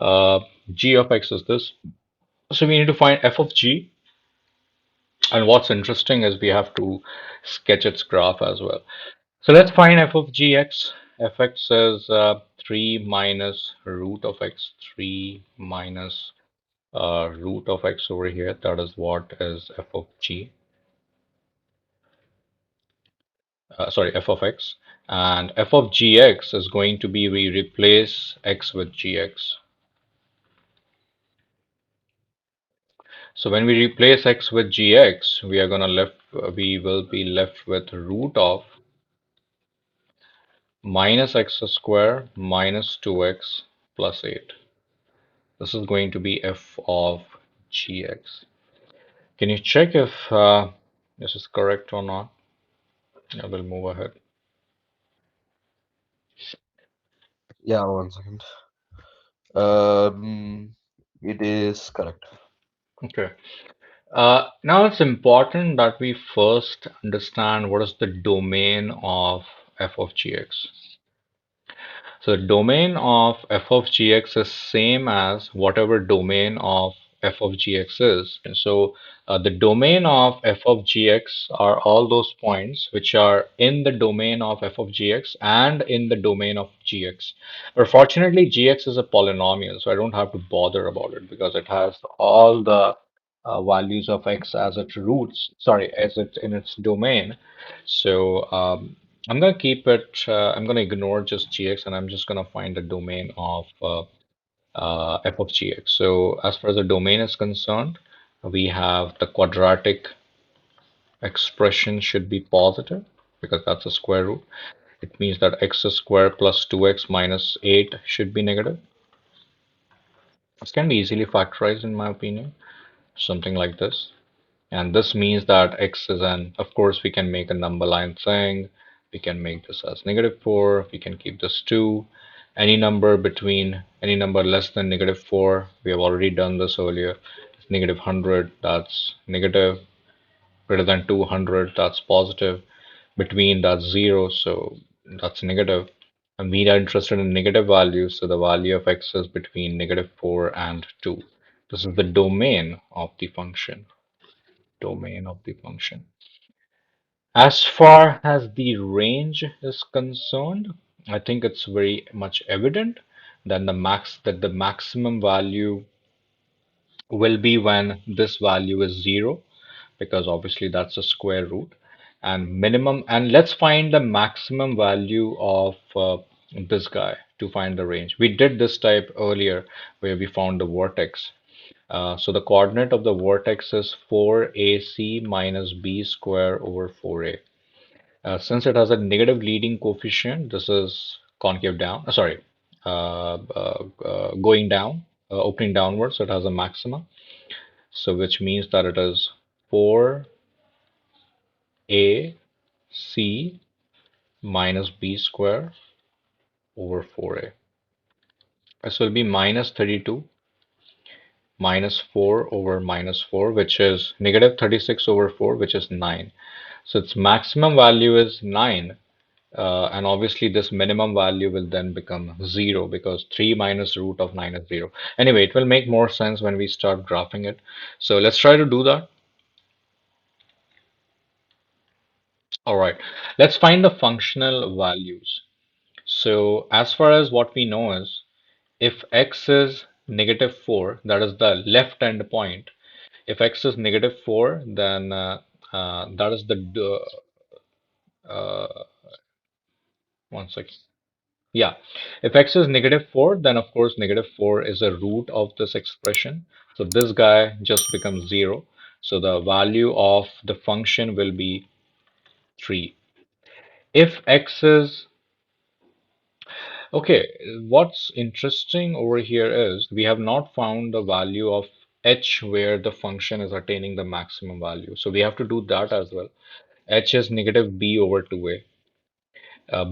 Uh, g of x is this. So we need to find f of g. And what's interesting is we have to sketch its graph as well. So let's find f of gx. fx is 3 minus root of x. 3 minus root of x over here. That is what is f of g. Sorry, f of x. And f of gx is going to be we replace x with gx. So when we replace x with gx, we will be left with root of minus x square minus 2x plus 8. This is going to be f of gx. Can you check if this is correct or not? I will move ahead. Yeah, 1 second. Um, it is correct. Okay. Now it's important that we first understand what is the domain of f of gx. So the domain of f of gx is same as whatever domain of f of gx is. And so the domain of f of gx are all those points which are in the domain of f of gx and in the domain of gx. But fortunately, gx is a polynomial, so I don't have to bother about it because it has all the values of x as its roots, sorry, as it's in its domain. So I'm gonna keep it. I'm gonna ignore just gx, and I'm just gonna find the domain of f of gx. So as far as the domain is concerned, we have the quadratic expression should be positive because that's a square root. It means that x squared plus 2x minus 8 should be negative. This can be easily factorized, in my opinion, something like this. And this means that x is an, of course, we can make a number line thing. We can make this as negative 4. We can keep this 2. Any number less than negative 4, we have already done this earlier. Negative 100, that's negative. Greater than 200, that's positive. Between, that's 0, so that's negative. And we are interested in negative values, so the value of x is between negative 4 and 2. This is the domain of the function. Domain of the function. As far as the range is concerned, I think it's very much evident that the maximum value will be when this value is 0, because obviously that's a square root, and minimum, and let's find the maximum value of this guy to find the range. We did this type earlier where we found the vertex. So the coordinate of the vertex is 4ac minus b square over 4a. Since it has a negative leading coefficient, this is concave down, going down, opening downwards, so it has a maxima. So which means that it is 4ac minus b square over 4a. This will be minus 32 minus 4 over minus 4, which is negative 36 over 4, which is 9. So its maximum value is 9. And obviously this minimum value will then become 0 because 3 minus root of 9 is 0. Anyway, it will make more sense when we start graphing it. So let's try to do that. All right, let's find the functional values. So as far as what we know is, if x is negative 4, that is the left end point. If x is negative 4, then that is the, one second. Yeah, if x is negative 4, then of course negative 4 is a root of this expression. So this guy just becomes 0. So the value of the function will be 3. If x is, okay, what's interesting over here is we have not found the value of h where the function is attaining the maximum value. So we have to do that as well. H is negative b over 2a.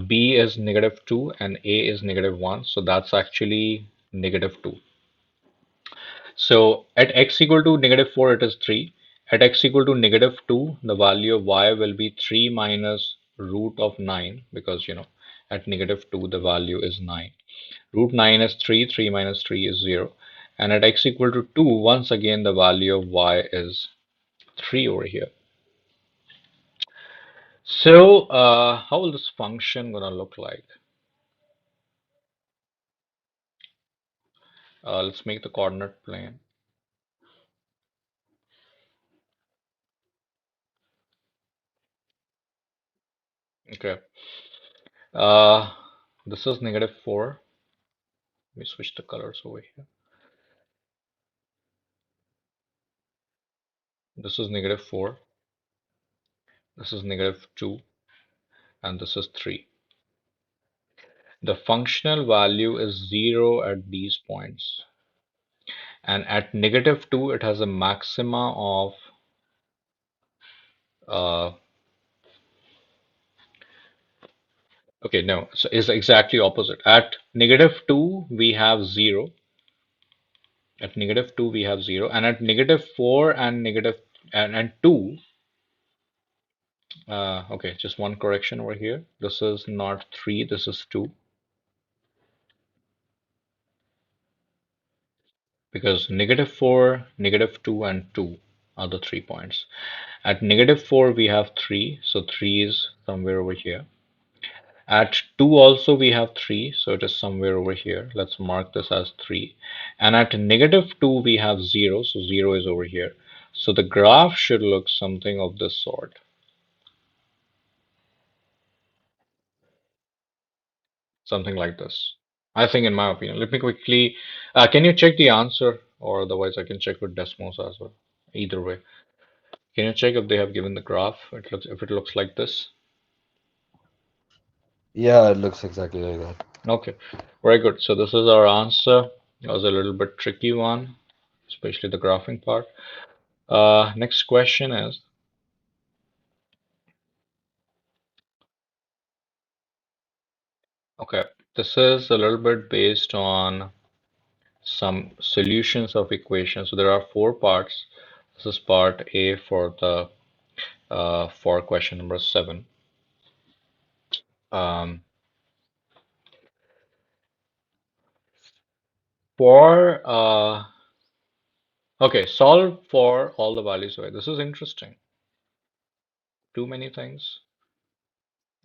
B is negative 2 and A is negative 1. So that's actually negative 2. So at x equal to negative 4, it is 3. At x equal to negative 2, the value of y will be 3 minus root of 9 because, at negative 2, the value is 9. Root 9 is 3, 3 minus 3 is 0. And at x equal to 2, once again, the value of y is 3 over here. So how will this function gonna look like? Let's make the coordinate plane. Okay. Uh, this is negative 4. Let me switch the colors over here. This is negative 4. This is negative 2. And this is 3. The functional value is 0 at these points. And at negative 2, it has a maxima of, uh, okay, no, so it's exactly opposite. At negative 2, we have 0. At negative 2, we have 0. And at negative 4 and and 2, okay, just one correction over here. This is not 3, this is 2. Because negative 4, negative 2, and 2 are the 3 points. At negative 4, we have 3, so 3 is somewhere over here. At 2 also we have 3, so it is somewhere over here. Let's mark this as 3. And at negative 2, we have 0, so 0 is over here. So the graph should look something of this sort, something like this. I think, in my opinion. Let me quickly, can you check the answer? Or otherwise, I can check with Desmos as well. Either way. Can you check if they have given the graph? If it looks like this. Yeah, it looks exactly like that. Okay, very good. So this is our answer. It was a little bit tricky one, especially the graphing part. Next question is, okay, this is a little bit based on some solutions of equations. So there are four parts. This is part A for the for question number 7. Um, for okay, solve for all the values away. This is interesting. too many things.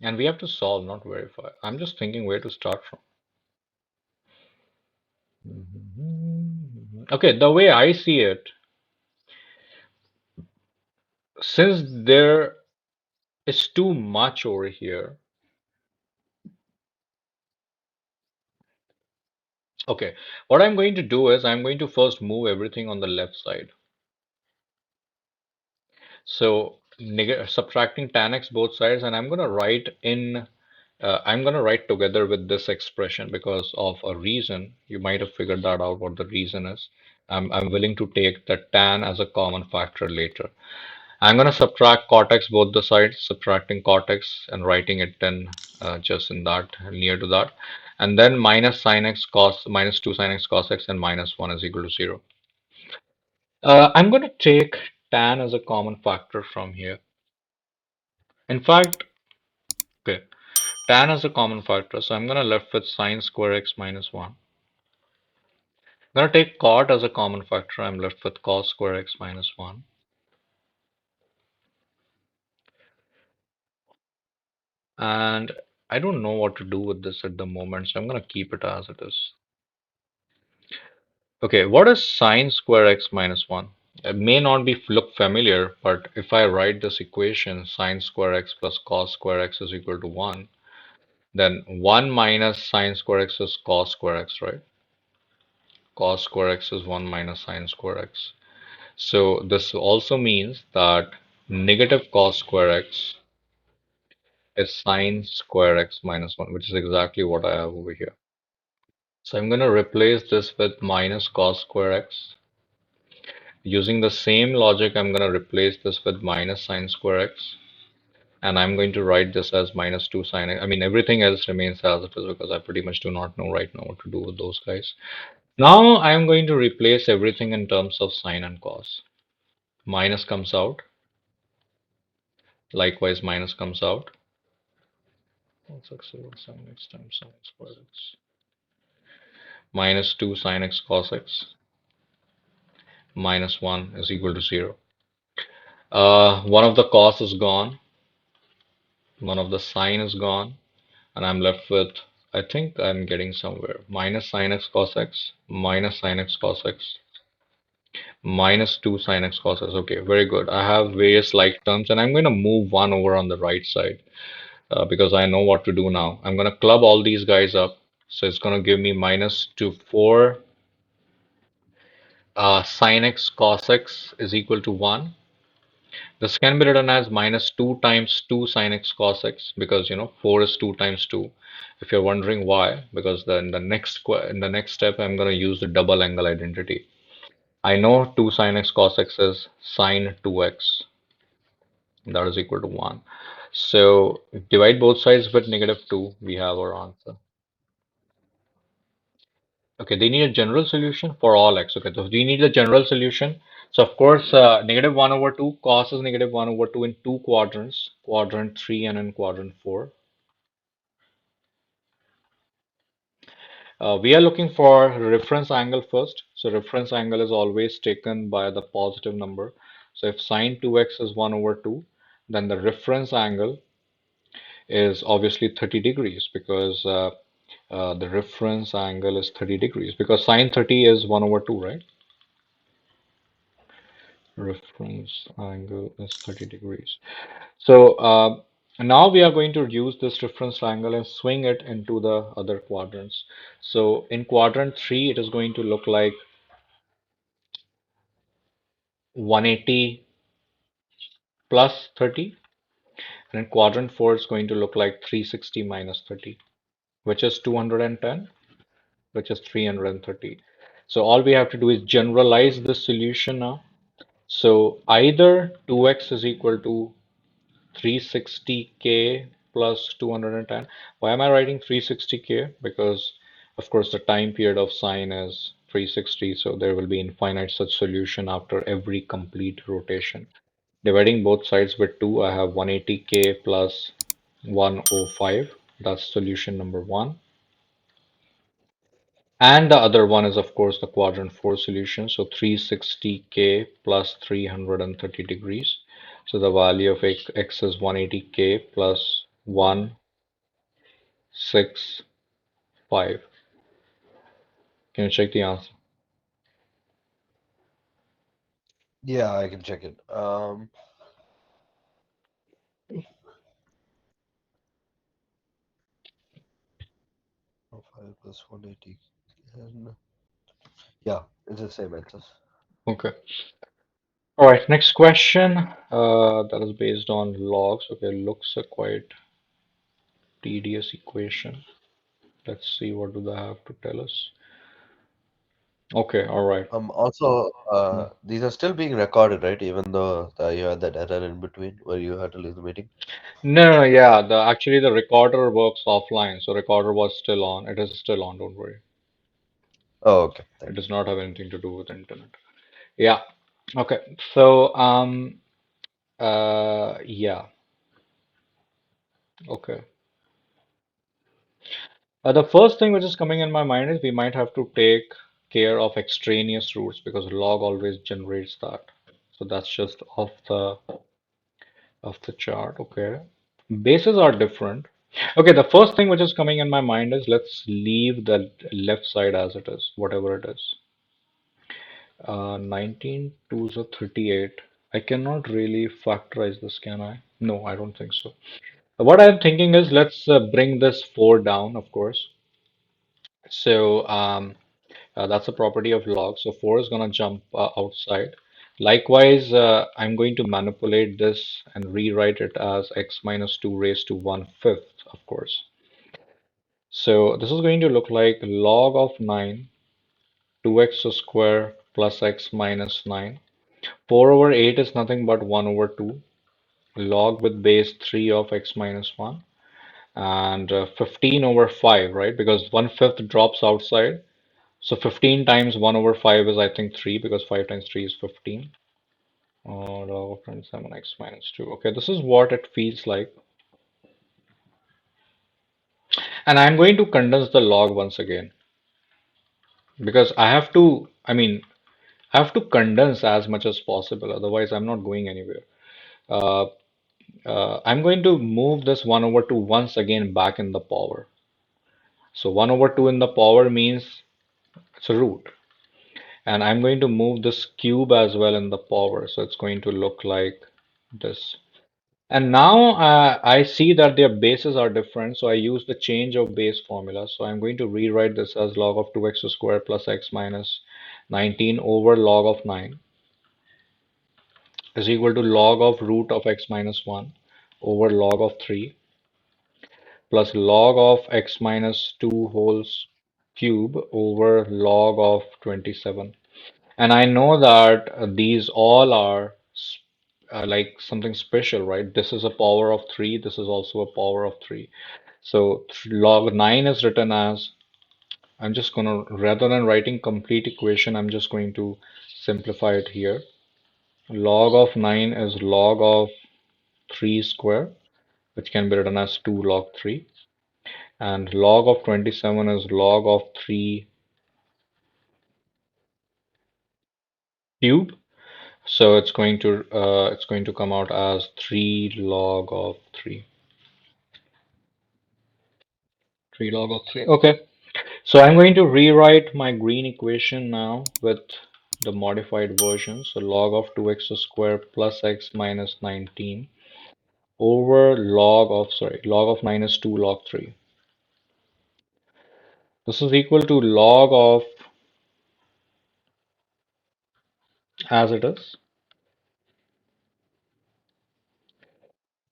And we have to solve, not verify. I'm just thinking where to start from. Okay, the way I see it, since there is too much over here, okay, what I'm going to do is I'm going to first move everything on the left side. So subtracting tan x both sides, and I'm going to write in, I'm going to write together with this expression because of a reason. You might have figured that out what the reason is. I'm willing to take the tan as a common factor later. I'm going to subtract cot x both the sides, subtracting cot x and writing it then just in that, near to that. And then minus sin x cos, minus 2 sin x cos x and minus 1 is equal to 0. I'm going to take tan as a common factor from here. In fact, okay, tan as a common factor, so I'm going to left with sine square x minus 1. I'm going to take cot as a common factor, I'm left with cos square x minus 1. And I don't know what to do with this at the moment, so I'm going to keep it as it is. Okay, what is sine square x minus 1? It may not be look familiar, but if I write this equation, sine square x plus cos square x is equal to 1, then 1 minus sine square x is cos square x, right? Cos square x is 1 minus sine square x. So this also means that negative cos square x is sine square x minus 1, which is exactly what I have over here. So I'm going to replace this with minus cos square x. Using the same logic, I'm going to replace this with minus sine square x. And I'm going to write this as minus 2 sine x. I mean, everything else remains as it is because I pretty much do not know right now what to do with those guys. Now I'm going to replace everything in terms of sine and cos. Minus comes out. Likewise, minus comes out. What's x over sine x times sine squared x? Minus 2 sine x cos x minus 1 is equal to 0. One of the cos is gone. One of the sine is gone. And I'm left with, I think I'm getting somewhere, minus sine x cos x, minus sine x cos x, minus 2 sine x cos x. Okay, very good. I have various like terms, and I'm going to move one over on the right side because I know what to do now. I'm going to club all these guys up. So it's going to give me minus 2, 4 sine x cos x is equal to 1. This can be written as minus 2 times 2 sine x cos x because 4 is 2 times 2. If you're wondering why, because then in the next step I'm going to use the double angle identity. I know 2 sine x cos x is sine 2x, that is equal to 1. So divide both sides with negative 2, we have our answer. Okay, they need a general solution for all x. Okay, so we need a general solution. So of course, negative 1 over 2, cos is negative 1 over 2 in two quadrants, quadrant 3 and in quadrant 4. We are looking for reference angle first. So reference angle is always taken by the positive number. So if sine 2x is 1 over 2, then the reference angle is obviously 30 degrees because the reference angle is 30 degrees because sine 30 is 1 over 2, right? Reference angle is 30 degrees. So now we are going to use this reference angle and swing it into the other quadrants. So in quadrant 3, it is going to look like 180 plus 30. And in quadrant 4, it's going to look like 360 minus 30, which is 210, which is 330. So all we have to do is generalize the solution now. So either 2x is equal to 360k plus 210. Why am I writing 360k? Because of course the time period of sine is 360, so there will be infinite such solution after every complete rotation. Dividing both sides with 2, I have 180k plus 105. That's solution number 1. And the other one is of course the quadrant 4 solution. So 360k plus 330 degrees. So the value of x is 180k plus 165. Can you check the answer? Yeah, I can check it. 5 plus 180. And yeah, it's the same answers. Okay. All right. Next question. That is based on logs. Okay. Looks a quite tedious equation. Let's see what do they have to tell us. Okay. All right. Also, Hmm. these are still being recorded, right? Even though you had that error in between where you had to leave the meeting. No, no, yeah. The actually the recorder works offline, so recorder was still on. It is still on. Don't worry. Oh, okay. It Thank you. does not have anything to do with internet. Yeah. Okay. So yeah. Okay. The first thing which is coming in my mind is we might have to take care of extraneous roots because log always generates that. So that's just off the chart. Okay. Bases are different. Okay, the first thing which is coming in my mind is let's leave the left side as it is, whatever it is. 19 2s are 38. I cannot really factorize this, can I? No, I don't think so. What I'm thinking is let's bring this 4 down, of course. So that's a property of log. So 4 is going to jump outside. Likewise, I'm going to manipulate this and rewrite it as x minus 2 raised to 1/5, of course. So this is going to look like log of 9, 2x square plus x minus 9. 4 over 8 is nothing but 1 over 2. Log with base 3 of x minus 1. And 15 over 5, right? Because 1/5 drops outside. So 15 times 1 over 5 is, I think, 3 because 5 times 3 is 15. Log of 27x minus 2. Okay, this is what it feels like. And I'm going to condense the log once again because I have to condense as much as possible. Otherwise, I'm not going anywhere. Uh, I'm going to move this 1 over 2 once again back in the power. So 1 over 2 in the power means it's a root. And I'm going to move this cube as well in the power. So it's going to look like this. And now I see that their bases are different, so I use the change of base formula. So I'm going to rewrite this as log of 2x squared plus x minus 19 over log of 9 is equal to log of root of x minus 1 over log of 3 plus log of x minus 2 whole cube over log of 27. And I know that these all are like something special, right? This is a power of 3. This is also a power of 3. So log 9 is written as, I'm just going to, rather than writing complete equation, I'm just going to simplify it here. Log of 9 is log of 3 square, which can be written as 2 log 3. And log of 27 is log of 3 cube. So it's going to come out as 3 log of 3. 3 log of 3. Okay. So I'm going to rewrite my green equation now with the modified version. So log of 2x squared plus x minus 19 over log of minus 2 log 3. This is equal to log of, as it is,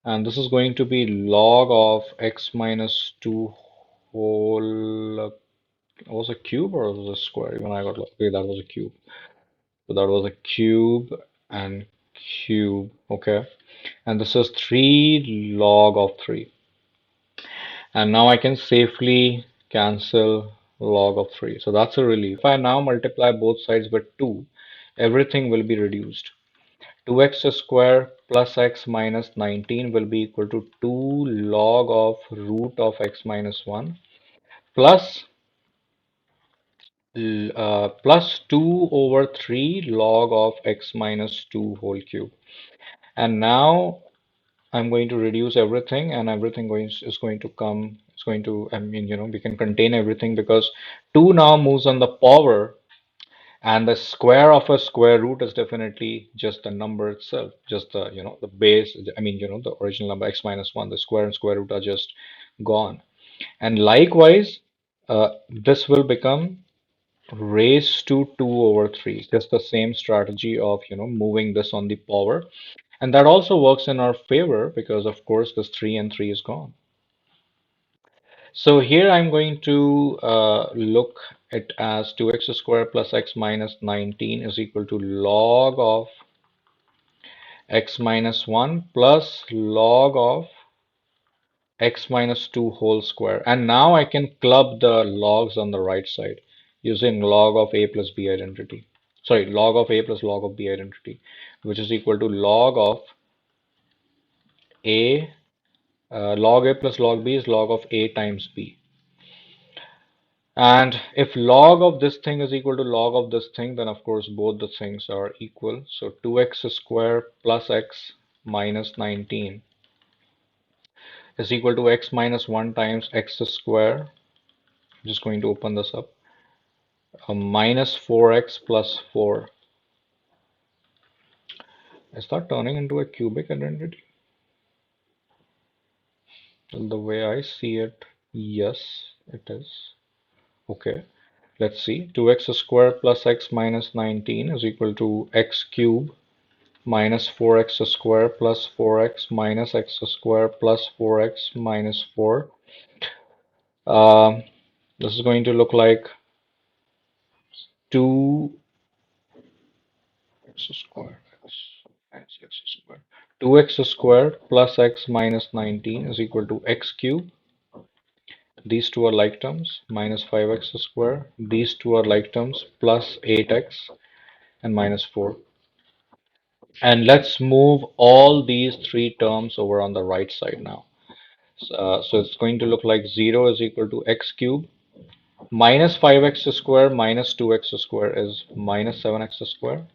and this is going to be log of x minus 2 whole, was a cube or was it a square? Even I got lucky, okay, that was a cube. So that was a cube and cube, okay. And this is 3 log of 3. And now I can safely cancel log of 3. So that's a relief. If I now multiply both sides with 2, everything will be reduced. 2x squared plus x minus 19 will be equal to 2 log of root of x minus 1 plus plus 2 over 3 log of x minus 2 whole cube. And now I'm going to reduce everything, and everything is going to come, it's going to, I mean, we can contain everything because 2 now moves on the power, and the square of a square root is definitely just the number itself, just the, the base, I mean, the original number x minus 1, the square and square root are just gone. And likewise, this will become raised to 2 over 3, just the same strategy of, moving this on the power. And that also works in our favor because, of course, this 3 and 3 is gone. So here I'm going to look at as 2x squared plus x minus 19 is equal to log of x minus 1 plus log of x minus 2 whole square. And now I can club the logs on the right side using log of a plus b identity. Sorry, log of a plus log of b identity, which is equal to log of a, log a plus log b is log of a times b. And if log of this thing is equal to log of this thing, then of course both the things are equal. So 2x squared plus x minus 19 is equal to x minus 1 times x squared. I'm just going to open this up. Minus 4x plus 4. Is that turning into a cubic identity? The way I see it, yes, it is. Okay, let's see. 2x squared plus x minus 19 is equal to x cubed minus 4x squared plus 4x minus x squared plus 4x minus 4. Um, this is going to look like 2x squared x squared. 2x squared plus x minus 19 is equal to x cubed. These two are like terms, minus 5x squared. These two are like terms, plus 8x and minus 4. And let's move all these three terms over on the right side now. So it's going to look like 0 is equal to x cubed. Minus 5x squared minus 2x squared is minus 7x squared.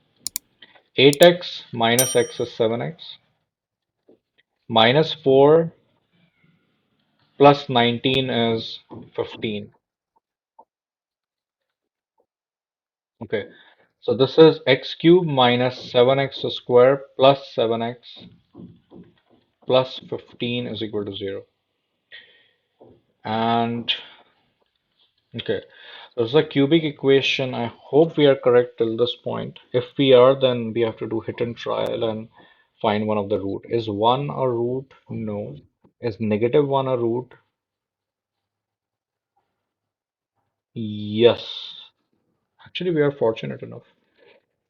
8x minus x is 7x. Minus 4 plus 19 is 15. Okay, so this is x cubed minus 7x squared plus 7x plus 15 is equal to 0. And okay, so this is a cubic equation. I hope we are correct till this point. If we are, then we have to do hit and trial and find one of the root. Is 1 a root? No. Is negative 1 a root? Yes. Actually, we are fortunate enough.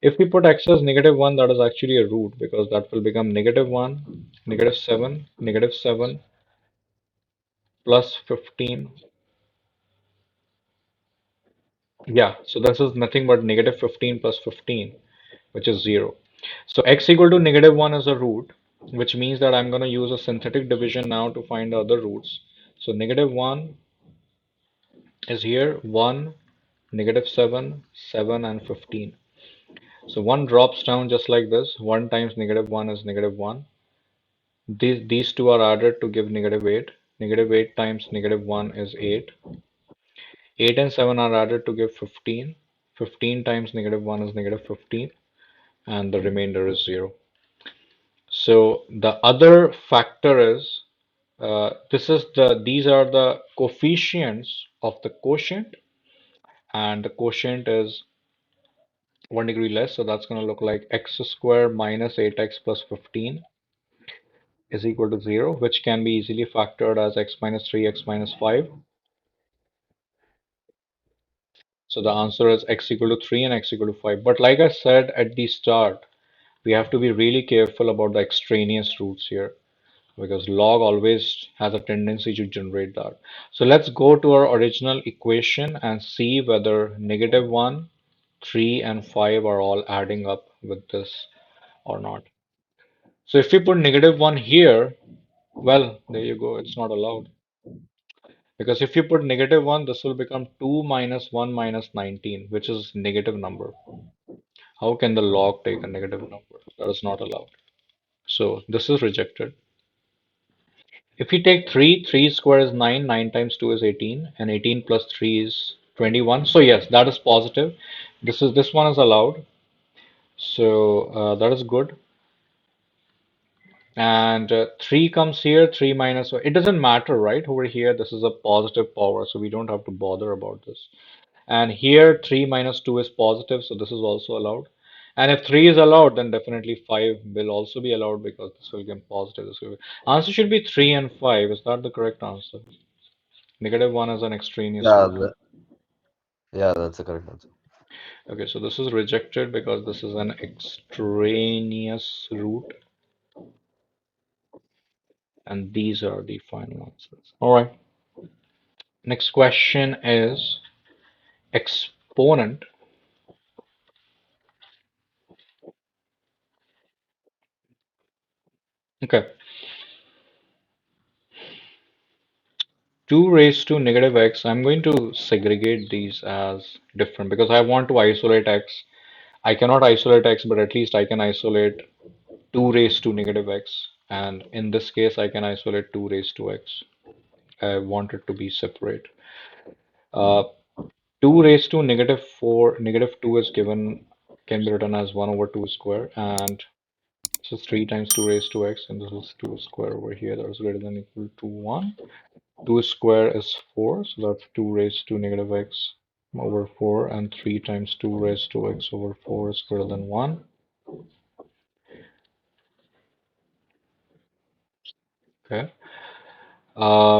If we put x as negative 1, that is actually a root because that will become negative 1, negative 7 plus 15. Yeah, so this is nothing but negative 15 plus 15, which is 0. So x equal to negative 1 is a root, which means that I'm going to use a synthetic division now to find the other roots. So negative 1 is here, 1, negative 7, 7, and 15. So 1 drops down just like this. 1 times negative 1 is negative 1. These two are added to give negative 8. Negative 8 times negative 1 is 8. 8 and 7 are added to give 15. 15 times negative 1 is negative 15. And the remainder is 0. So the other factor is these are the coefficients of the quotient, and the quotient is 1 degree less, so that's going to look like x squared minus 8x plus 15 is equal to 0, which can be easily factored as x minus 3, x minus 5. So the answer is x equal to 3 and x equal to 5. But like I said at the start, we have to be really careful about the extraneous roots here, because log always has a tendency to generate that. So let's go to our original equation and see whether negative 1, 3, and 5 are all adding up with this or not. So if we put negative 1 here, well, there you go, it's not allowed. Because if you put negative 1, this will become 2 minus 1 minus 19, which is negative number. How can the log take a negative number? That is not allowed. So this is rejected. If you take 3, 3 square is 9, 9 times 2 is 18, and 18 plus 3 is 21. So yes, that is positive. This one is allowed. So that is good. And 3 comes here, 3 minus, it doesn't matter, right? Over here, this is a positive power, so we don't have to bother about this. And here, 3 minus 2 is positive, so this is also allowed. And if 3 is allowed, then definitely 5 will also be allowed because this will get positive. Answer should be 3 and 5. Is that the correct answer? Negative 1 is an extraneous Yeah, root. yeah, that's the correct answer. Okay, so this is rejected because this is an extraneous root, and these are the final answers. All right. Next question is exponent. Okay, 2 raised to negative x. I'm going to segregate these as different because I want to isolate x. I cannot isolate x, but at least I can isolate 2 raised to negative x. And in this case, I can isolate 2 raised to x. I want it to be separate. Uh, 2 raised to negative 4, negative 2 is given, can be written as 1 over 2 square. And this is 3 times 2 raised to x, and this is 2 square over here. That is greater than or equal to 1. 2 square is 4, so that's 2 raised to negative x over 4, and 3 times 2 raised to x over 4 is greater than 1. Okay.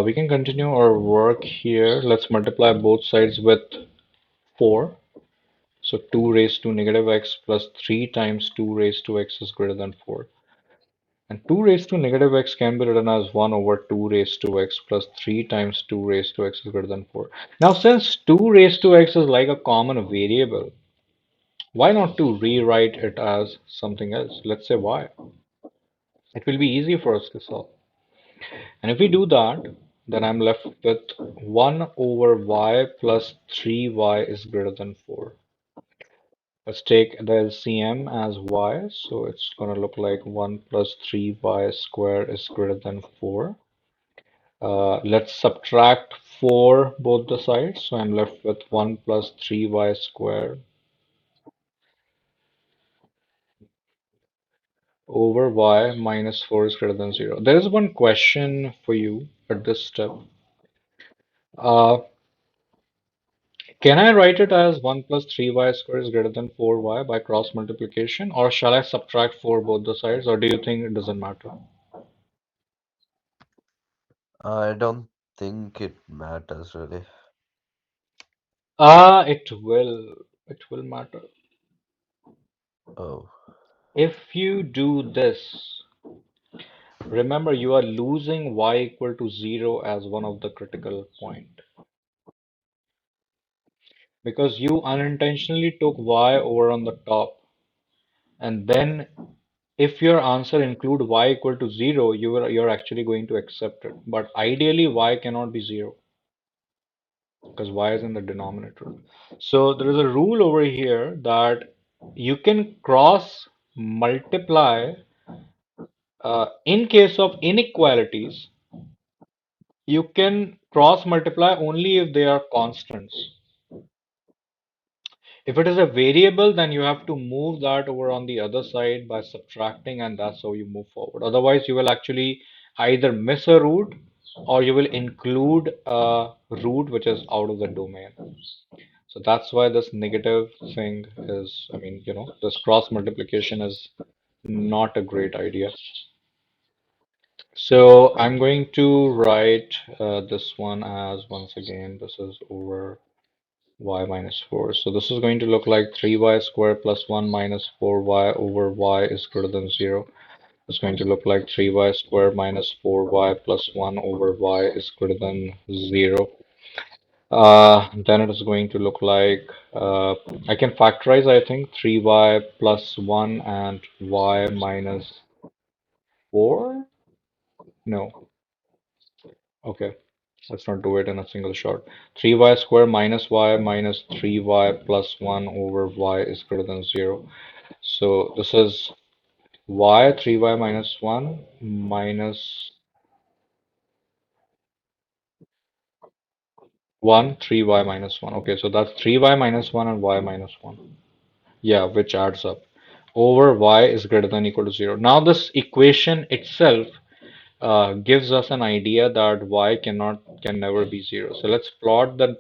We can continue our work here. Let's multiply both sides with 4. So 2 raised to negative x plus 3 times 2 raised to x is greater than 4. And 2 raised to negative x can be written as 1 over 2 raised to x plus 3 times 2 raised to x is greater than 4. Now, since 2 raised to x is like a common variable, why not to rewrite it as something else? Let's say y. It will be easy for us to solve. And if we do that, then I'm left with 1 over y plus 3y is greater than 4. Let's take the LCM as y, so it's going to look like 1 plus 3y square is greater than 4. Let's subtract 4 both the sides, so I'm left with 1 plus 3y square over y minus 4 is greater than 0. There is one question for you at this step. Uh, can I write it as 1 plus 3y square is greater than 4y by cross multiplication, or shall I subtract 4 both the sides, or do you think it doesn't matter? I don't think it matters really. It will. It will matter. Oh, If you do this, remember you are losing y equal to 0 as one of the critical point because you unintentionally took y over on the top, and then if your answer include y equal to 0, you're actually going to accept it. But ideally, y cannot be 0 because y is in the denominator. So there is a rule over here that you can cross multiply in case of inequalities. You can cross multiply only if they are constants. If it is a variable, then you have to move that over on the other side by subtracting, and that's how you move forward. Otherwise, you will actually either miss a root or you will include a root which is out of the domain. So that's why this negative thing is, I mean, this cross multiplication is not a great idea. So I'm going to write this one as, once again, this is over y minus 4. So this is going to look like 3y squared plus 1 minus 4y over y is greater than 0. It's going to look like 3y squared minus 4y plus 1 over y is greater than 0. Then it is going to look like I can factorize, I think, 3y plus 1 and y minus 4. No, okay. Let's not do it in a single shot. 3y squared minus y minus 3y plus 1 over y is greater than 0. So this is y 3y minus 1 minus 1 3y minus 1. Okay, so that's 3y minus 1 and y minus 1. Yeah, which adds up over y is greater than or equal to 0. Now this equation itself gives us an idea that y can never be 0. So let's plot the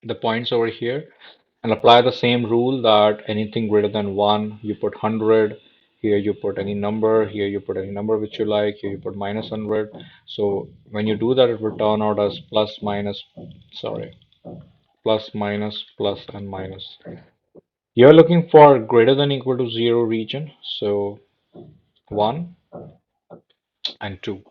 the points over here and apply the same rule that anything greater than 1 you put 100, here you put any number, here you put any number which you like, here you put minus 100. So when you do that, it will turn out as plus minus, sorry, plus minus plus and minus. You're looking for greater than or equal to 0 region, so 1 and 2.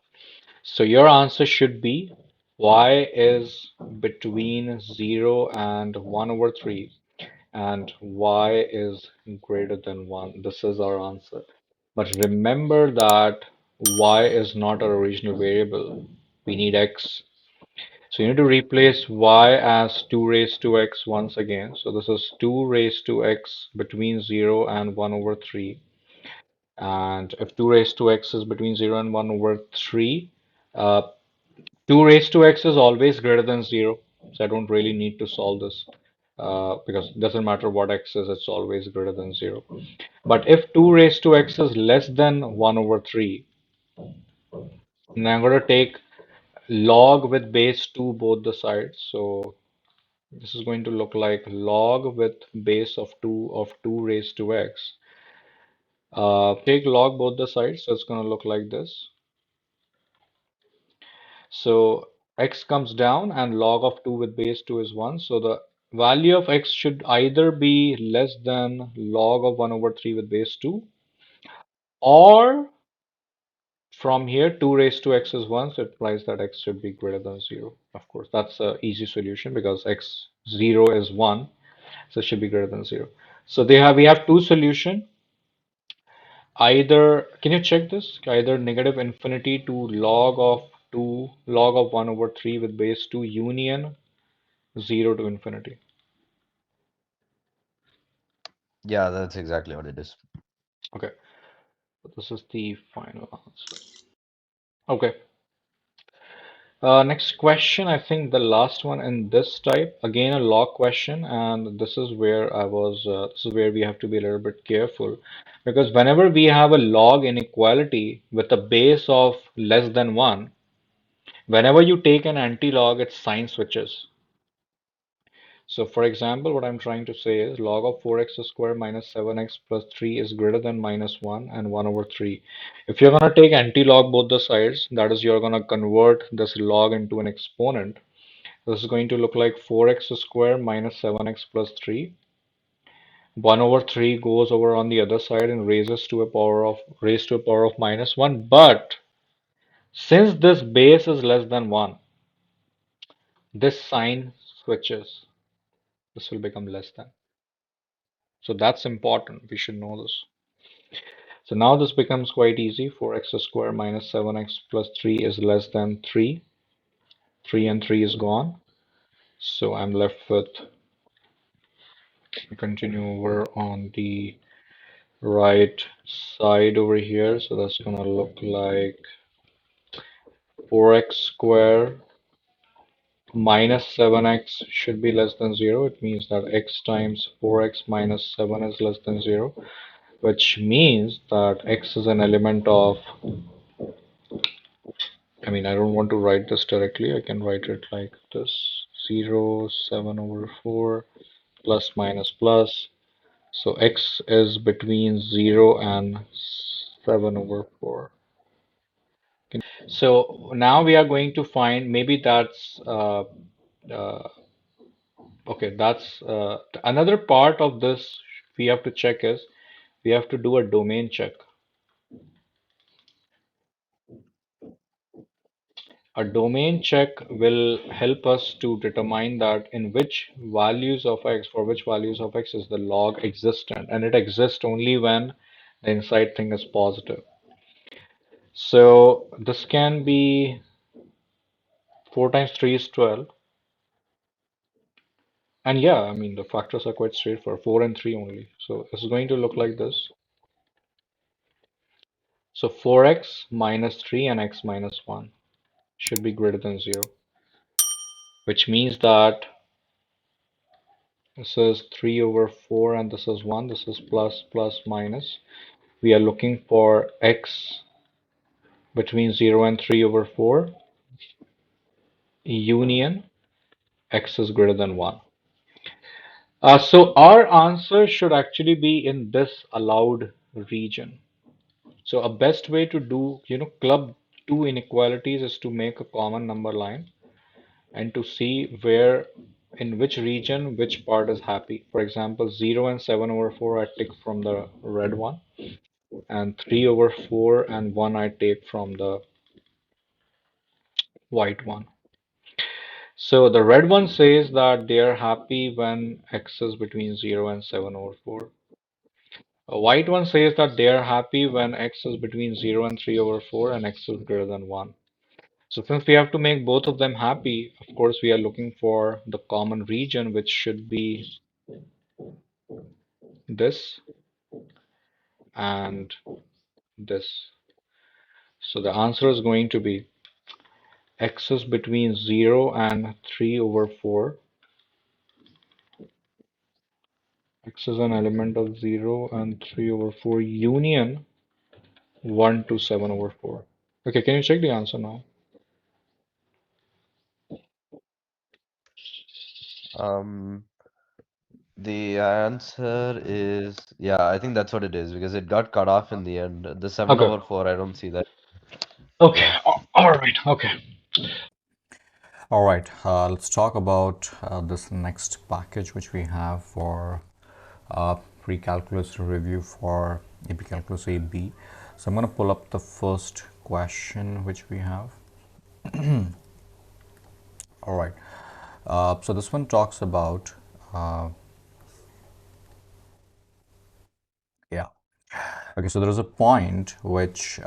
So your answer should be y is between 0 and 1 over 3 and y is greater than 1. This is our answer. But remember that y is not our original variable. We need x. So you need to replace y as 2 raised to x once again. So this is 2 raised to x between 0 and 1 over 3. And if 2 raised to x is between 0 and 1 over 3, uh, 2 raised to x is always greater than 0. So I don't really need to solve this because it doesn't matter what x is, it's always greater than 0. But if 2 raised to x is less than 1 over 3, then I'm going to take log with base 2 both the sides. So this is going to look like log with base of 2 raised to x. Take log both the sides, so it's going to look like this. So x comes down and log of 2 with base 2 is 1. So the value of x should either be less than log of 1 over 3 with base 2, or from here 2 raised to x is 1, so it implies that x should be greater than 0. Of course, that's an easy solution because x 0 is 1, so it should be greater than 0. So we have two solution. Either, can you check this? Either negative infinity to log of 1 over 3 with base 2 union 0 to infinity. Yeah, that's exactly what it is. Okay, so this is the final answer. Okay, next question. I think the last one in this type, again a log question, and this is where this is where we have to be a little bit careful because whenever we have a log inequality with a base of less than 1, whenever you take an anti-log, its sign switches. So for example, what I'm trying to say is log of 4x squared minus 7x plus 3 is greater than minus 1 and 1 over 3. If you're going to take anti-log both the sides, that is you're going to convert this log into an exponent. This is going to look like 4x squared minus 7x plus 3. 1 over 3 goes over on the other side and raised to a power of minus 1. But since this base is less than 1, this sign switches. This will become less than. So that's important. We should know this. So now this becomes quite easy. 4x squared minus 7x plus 3 is less than 3. 3 and 3 is gone. So I'm left with, continue over on the right side over here. So that's going to look like 4x squared minus 7x should be less than 0. It means that x times 4x minus 7 is less than 0, which means that x is an element of, I mean, I don't want to write this directly. I can write it like this: 0, 7 over 4, plus minus plus. So x is between 0 and 7 over 4. So now we are going to find, maybe that's uh, okay. That's another part of this we have to check is we have to do a domain check. A domain check will help us to determine that in which values of x, for which values of x is the log existent, and it exists only when the inside thing is positive. So this can be 4 times 3 is 12, And yeah, I mean, the factors are quite straightforward, 4 and 3 only. So it's going to look like this. So 4x minus 3 and x minus 1 should be greater than 0, which means that this is 3 over 4 and this is 1. This is plus, plus, minus. We are looking for x between 0 and 3 over 4 union x is greater than 1. So our answer should actually be in this allowed region. So a best way to do, club two inequalities is to make a common number line and to see where, in which region, which part is happy. For example, 0 and 7 over 4 I take from the red one, and 3 over 4 and 1 I take from the white one. So the red one says that they are happy when x is between 0 and 7 over 4. A white one says that they are happy when x is between 0 and 3 over 4 and x is greater than 1. So since we have to make both of them happy, of course, we are looking for the common region, which should be this and this. So the answer is going to be x is between 0 and 3 over 4. X is an element of 0 and 3 over 4 union 1 to 7 over 4. Okay, can you check the answer now? Um, the answer is, yeah, I think that's what it is because it got cut off in the end. The 7 Okay. over 4, I don't see that. Okay. Yeah. All right. Okay. All right, let's talk about this next package which we have for pre-calculus review for AP Calculus AB. So I'm going to pull up the first question which we have. All right, so this one talks about, yeah, okay, so there is a point which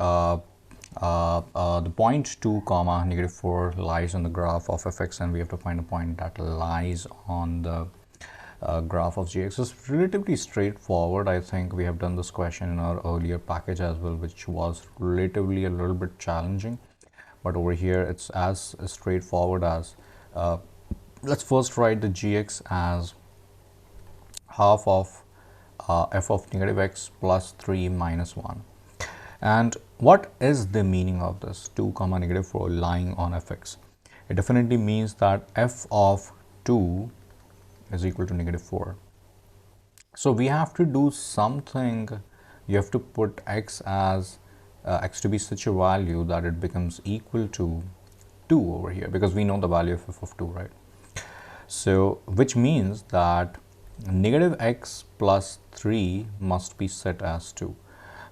the point 2 comma negative 4 lies on the graph of fx, and we have to find a point that lies on the graph of gx. Is relatively straightforward. I think we have done this question in our earlier package as well, which was relatively a little bit challenging, but over here it's as straightforward as let's first write the gx as half of f of negative x plus 3 minus 1. And what is the meaning of this 2 comma negative 4 lying on fx? It definitely means that f of 2 is equal to negative 4. So we have to do something. You have to put x as x to be such a value that it becomes equal to 2 over here, because we know the value of f of 2, right? So which means that negative x plus 3 must be set as 2,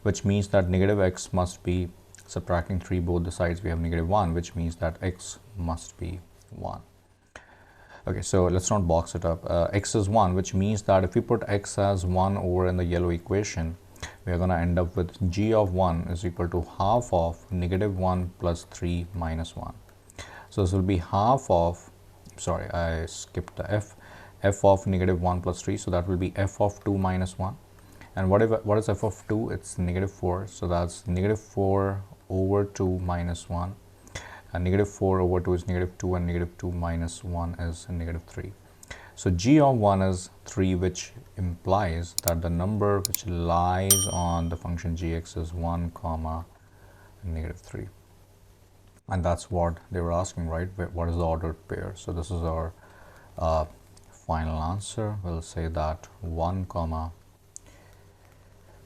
which means that negative x must be, subtracting 3 both the sides, we have negative 1, which means that x must be 1. Okay, so let's not box it up. X is 1, which means that if we put x as 1 over in the yellow equation, we are going to end up with g of 1 is equal to half of negative 1 plus 3 minus 1. So this will be half of, sorry, I skipped the f of negative 1 plus 3, so that will be f of 2 minus 1. And what is f of 2? It's negative 4, so that's negative 4 over 2 minus 1. And negative 4 over 2 is negative 2, and negative 2 minus 1 is negative 3. So g of 1 is 3, which implies that the number which lies on the function gx is 1 comma negative 3. And that's what they were asking, right? What is the ordered pair? So this is our final answer. We'll say that 1 comma,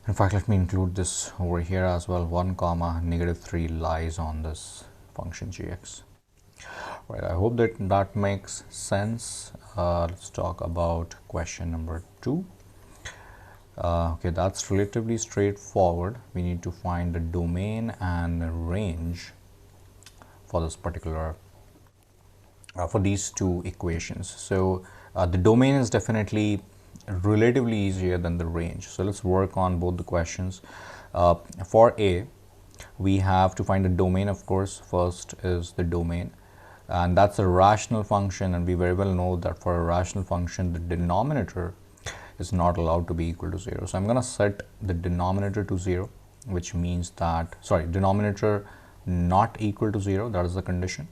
in fact, let me include this over here as well, 1 comma negative 3 lies on this function gx. Right, I hope that that makes sense. Let's talk about question number 2. Okay, that's relatively straightforward. We need to find the domain and range for this particular for these two equations. So the domain is definitely relatively easier than the range. So let's work on both the questions. For A, we have to find the domain. Of course, first is the domain. and that's a rational function, and we very well know that for a rational function the denominator is not allowed to be equal to 0. So I'm going to set the denominator to 0, which means that, sorry, denominator not equal to 0, that is the condition.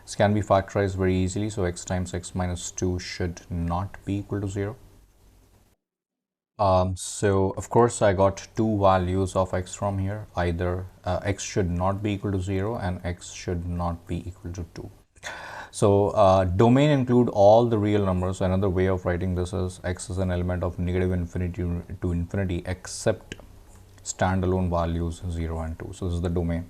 This can be factorized very easily, so x times x minus 2 should not be equal to 0. So of course I got two values of x from here. Either x should not be equal to 0 and x should not be equal to 2. So domain include all the real numbers. Another way of writing this is x is an element of negative infinity to infinity except standalone values 0 and 2. So this is the domain.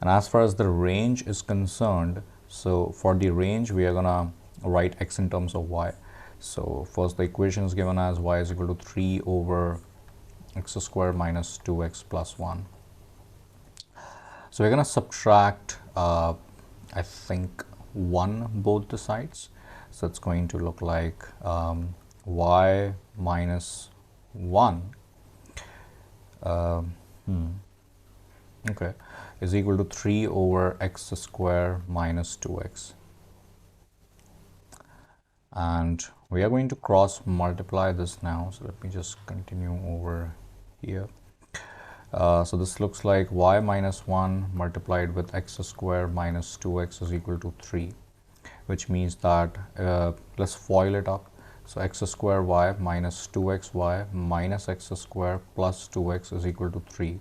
And as far as the range is concerned, so for the range we are gonna write x in terms of y. So first the equation is given as y is equal to 3 over x squared minus 2x plus 1. So we're gonna subtract I think 1 both the sides. So it's going to look like y minus 1 okay, is equal to 3 over x squared minus 2x. And we are going to cross multiply this now. So let me just continue over here. So this looks like y minus 1 multiplied with x squared minus 2x is equal to 3, which means that let's FOIL it up. So x squared y minus 2xy minus x squared plus 2x is equal to 3,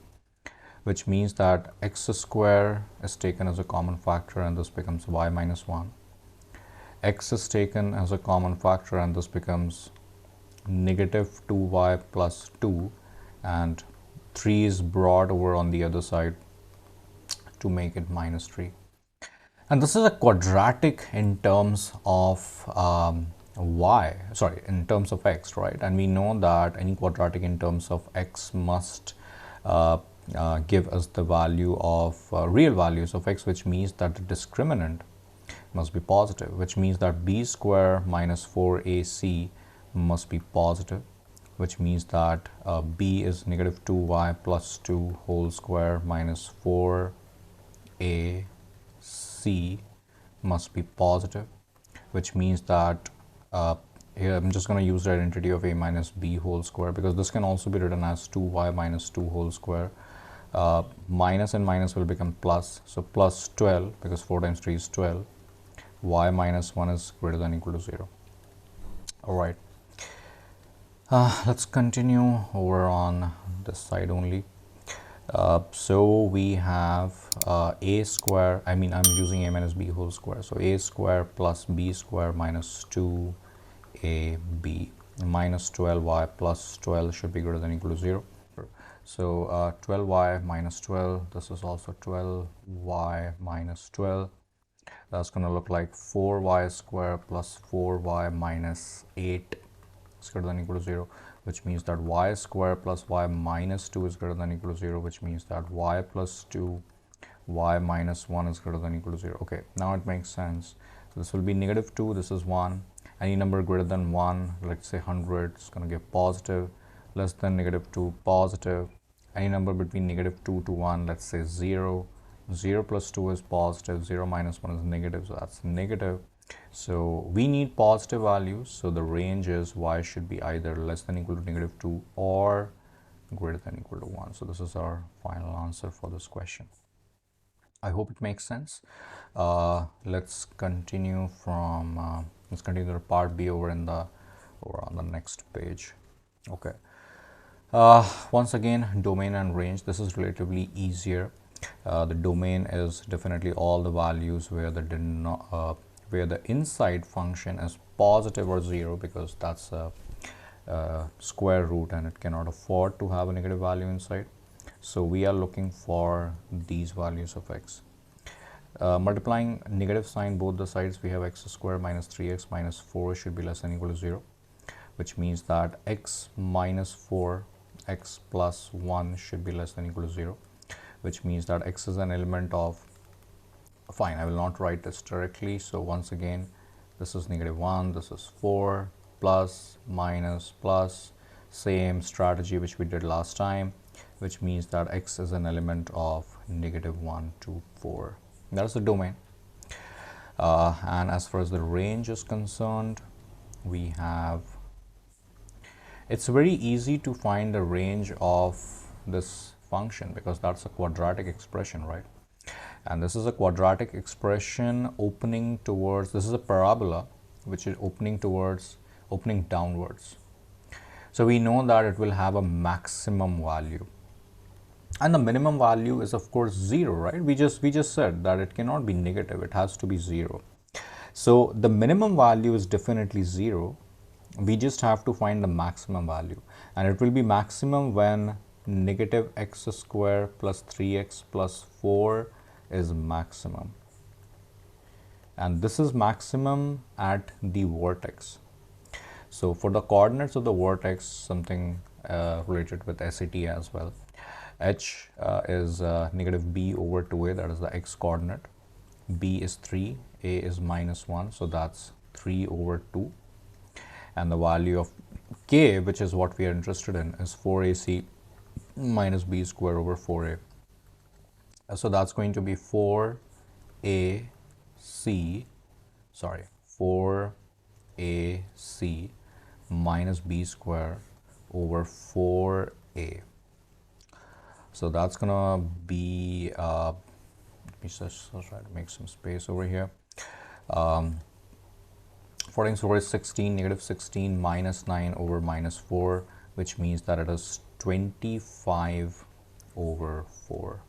which means that x squared is taken as a common factor and this becomes y minus 1. X is taken as a common factor and this becomes negative 2y plus 2, and 3 is brought over on the other side to make it minus 3. And this is a quadratic in terms of in terms of x, right? And we know that any quadratic in terms of x must give us the value of real values of x, which means that the discriminant must be positive, which means that b square minus 4ac must be positive, which means that b is negative 2y plus 2 whole square minus 4ac must be positive, which means that here I'm just going to use the identity of a minus b whole square, because this can also be written as 2y minus 2 whole square. Minus and minus will become plus, so plus 12, because 4 times 3 is 12. Y minus 1 is greater than or equal to 0. All right. Let's continue over on this side only. So we have a square, I'm using a minus b whole square. So a square plus b square minus 2ab minus 12y plus 12 should be greater than or equal to 0. So 12y minus 12, this is also 12y minus 12. That's going to look like 4y square plus 4y minus 8 is greater than or equal to 0, which means that y square plus y minus 2 is greater than or equal to 0, which means that y plus 2, y minus 1 is greater than or equal to 0. Okay, now it makes sense. So this will be negative 2, this is 1. Any number greater than 1, let's say 100, is going to give positive. Less than negative 2, positive. Any number between negative 2 to 1, let's say 0. 0 plus 2 is positive, 0 minus 1 is negative, so that's negative. So we need positive values, so the range is y should be either less than or equal to negative 2 or greater than or equal to 1. So this is our final answer for this question. I hope it makes sense. Let's continue the part B over on the next page. Okay. Once again, domain and range. This is relatively easier. The domain is definitely all the values where the inside function is positive or 0, because that's a square root and it cannot afford to have a negative value inside. So we are looking for these values of x. Multiplying negative sign both the sides, we have x squared minus 3x minus 4 should be less than or equal to 0, which means that x minus 4 x plus 1 should be less than or equal to 0, which means that x is an element of, fine, I will not write this directly. So once again, this is negative 1, this is 4, plus, minus, plus, same strategy which we did last time, which means that x is an element of negative 1 to 4. That is the domain. And as far as the range is concerned, we have, it's very easy to find the range of this function because that's a quadratic expression, right? And this is a quadratic expression opening towards, this is a parabola which is opening downwards. So we know that it will have a maximum value, and the minimum value is of course 0, right? We just said that it cannot be negative, it has to be 0. So the minimum value is definitely 0. We just have to find the maximum value, and it will be maximum when negative x square plus 3x plus 4 is maximum, and this is maximum at the vertex. So for the coordinates of the vertex, something related with SAT as well, h is negative b over 2a, that is the x coordinate, b is 3, a is -1, so that's 3 over 2, and the value of k, which is what we are interested in, is 4ac minus b square over 4a. So that's going to be 4ac, sorry, 4ac minus b square over 4a. So that's gonna be, let me just try to make some space over here. 14 over 16, negative 16 minus 9 over minus 4, which means that it is 25 over 4.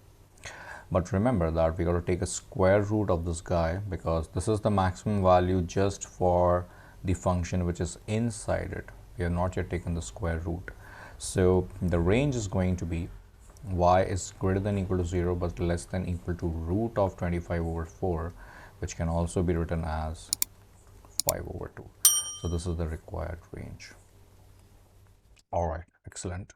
But remember that we got to take a square root of this guy, because this is the maximum value just for the function which is inside it. We have not yet taken the square root. So the range is going to be y is greater than equal to 0 but less than equal to root of 25 over 4, which can also be written as 5 over 2. So this is the required range. All right, excellent.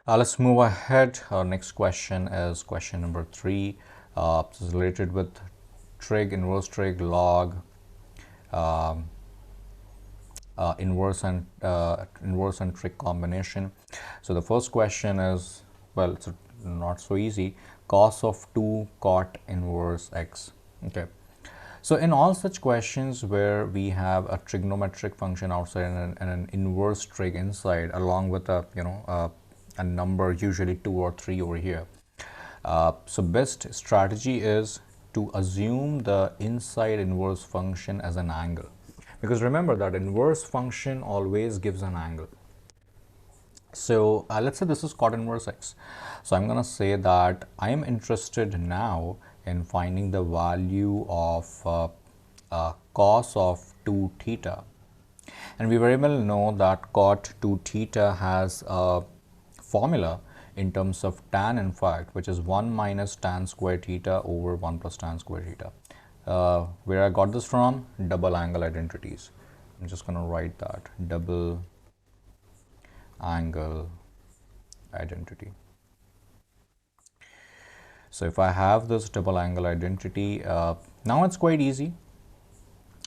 Let's move ahead. Our next question is question number 3. This is related with trig, inverse trig, log, inverse and trig combination. So the first question is, well, it's not so easy. Cos of 2 cot inverse x. Okay. So in all such questions where we have a trigonometric function outside and an inverse trig inside, along with a a number, usually 2 or 3 over here, so best strategy is to assume the inside inverse function as an angle, because remember that inverse function always gives an angle. So let's say this is cot inverse x. So I'm going to say that I am interested now in finding the value of cos of 2 theta. And we very well know that cot 2 theta has a formula in terms of tan, in fact, which is 1 minus tan square theta over 1 plus tan square theta. Where I got this from? Double angle identities. I'm just going to write that, double angle identity. So if I have this double angle identity, now it's quite easy,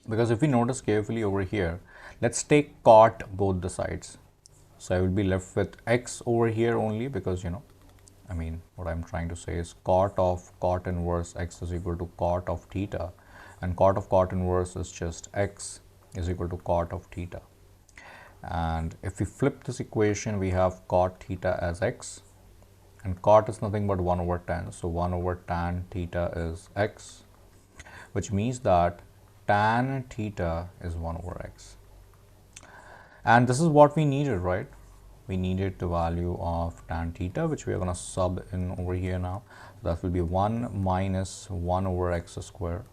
because if we notice carefully over here, let's take cot both the sides. So I will be left with x over here only, because I mean, what I'm trying to say is cot of cot inverse x is equal to cot of theta, and cot of cot inverse is just x is equal to cot of theta. And if we flip this equation, we have cot theta as x, and cot is nothing but 1 over tan. So 1 over tan theta is x, which means that tan theta is 1 over x. And this is what we needed, right? We needed the value of tan theta, which we are going to sub in over here now. So that will be 1 minus 1 over x square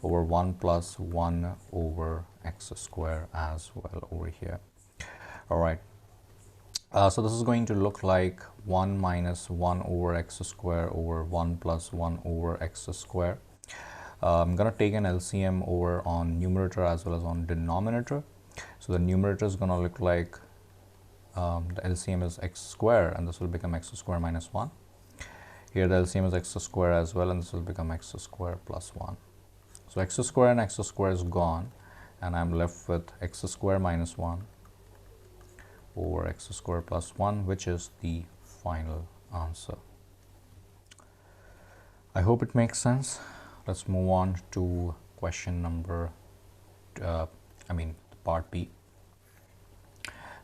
over 1 plus 1 over x square as well over here. All right. So this is going to look like 1 minus 1 over x square over 1 plus 1 over x square. I'm going to take an LCM over on numerator as well as on denominator. So the numerator is going to look like the LCM is x square, and this will become x square minus 1. Here the LCM is x square as well, and this will become x square plus 1. So x square and x square is gone, and I'm left with x square minus 1 over x square plus 1, which is the final answer. I hope it makes sense. Let's move on to question number, uh, I mean part B.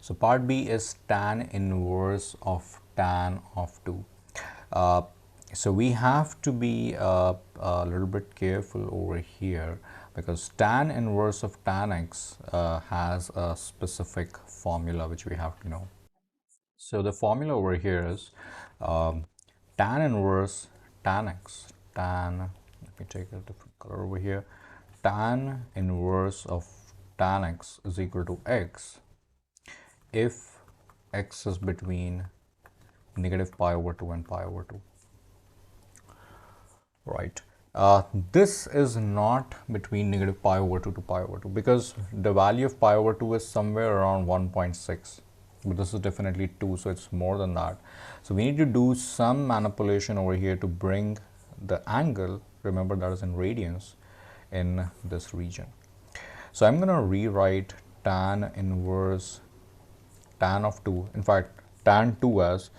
So part B is tan inverse of tan of 2. Uh, so we have to be a little bit careful over here, because tan inverse of tan x has a specific formula which we have to know. So the formula over here is um, tan inverse tan x, let me take a different color over here, tan inverse of tan x is equal to x if x is between negative pi over 2 and pi over 2, right? This is not between negative pi over 2 to pi over 2, because the value of pi over 2 is somewhere around 1.6, but this is definitely 2, so it's more than that. So we need to do some manipulation over here to bring the angle, remember that is in radians, in this region. So I'm going to rewrite tan inverse tan of 2, in fact tan 2 as,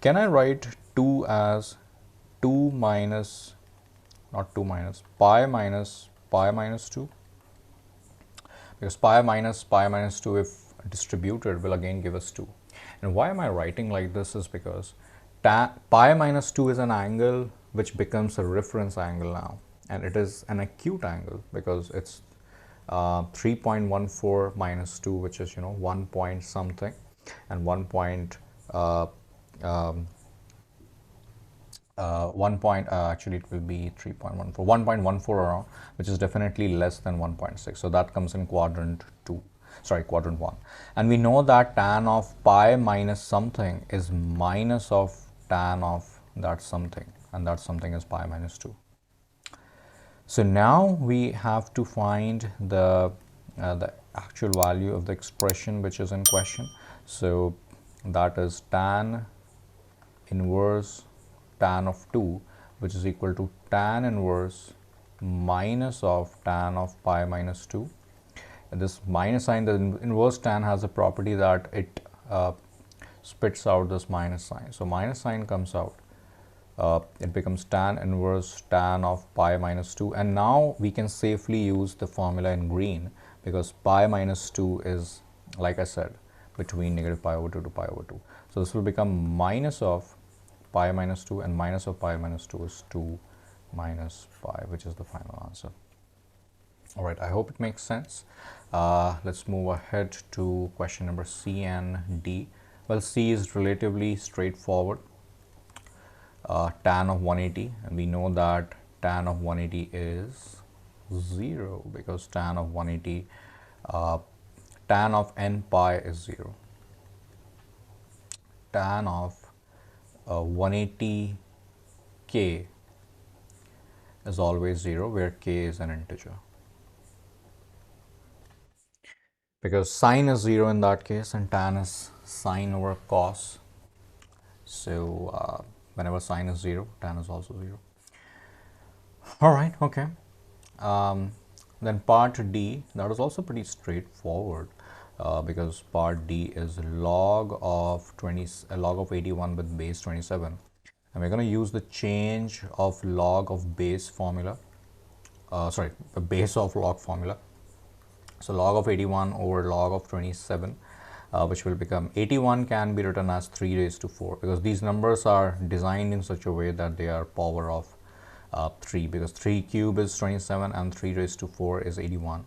can I write 2 as 2 minus, not 2 minus, pi minus 2, because pi minus 2 if distributed will again give us 2. And why am I writing like this is because pi minus 2 is an angle which becomes a reference angle now, and it is an acute angle because it's 3.14 minus 2, which is 1 point something, and 1 point um, 1 point, actually it will be 3.14, 1.14 around, which is definitely less than 1.6. So that comes in quadrant 2, sorry, quadrant 1. And we know that tan of pi minus something is minus of tan of that something, and that something is pi minus 2. So now we have to find the actual value of the expression which is in question. So that is tan inverse tan of 2, which is equal to tan inverse minus of tan of pi minus 2. And this minus sign, the inverse tan has a property that it spits out this minus sign. So minus sign comes out. It becomes tan inverse tan of pi minus 2, and now we can safely use the formula in green because pi minus 2 is, like I said, between negative pi over 2 to pi over 2. So this will become minus of pi minus 2, and minus of pi minus 2 is 2 minus pi, which is the final answer. All right, I hope it makes sense. Let's move ahead to question number C and D. Well, C is relatively straightforward. Tan of 180, and we know that tan of 180 is 0 because tan of 180, tan of n pi is 0. Tan of 180k is always 0, where k is an integer, because sine is 0 in that case, and tan is sine over cos. So whenever sine is 0, tan is also 0. All right, okay. Then part D, that is also pretty straightforward, because part D is log of 81 with base 27, and we're going to use the change of log of base formula, sorry, the base of log formula. So log of 81 over log of 27, which will become 81 can be written as 3 raised to 4, because these numbers are designed in such a way that they are power of 3, because 3 cube is 27 and 3 raised to 4 is 81.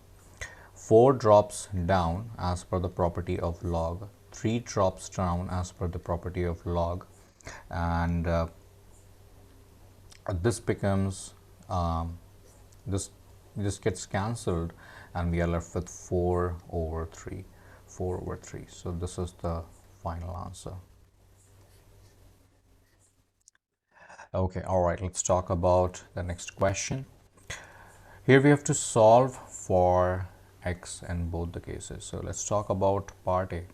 4 drops down as per the property of log, 3 drops down as per the property of log, and this becomes this gets cancelled, and we are left with 4 over 3. So this is the final answer. Okay, all right, let's talk about the next question. Here we have to solve for x in both the cases. So let's talk about part A.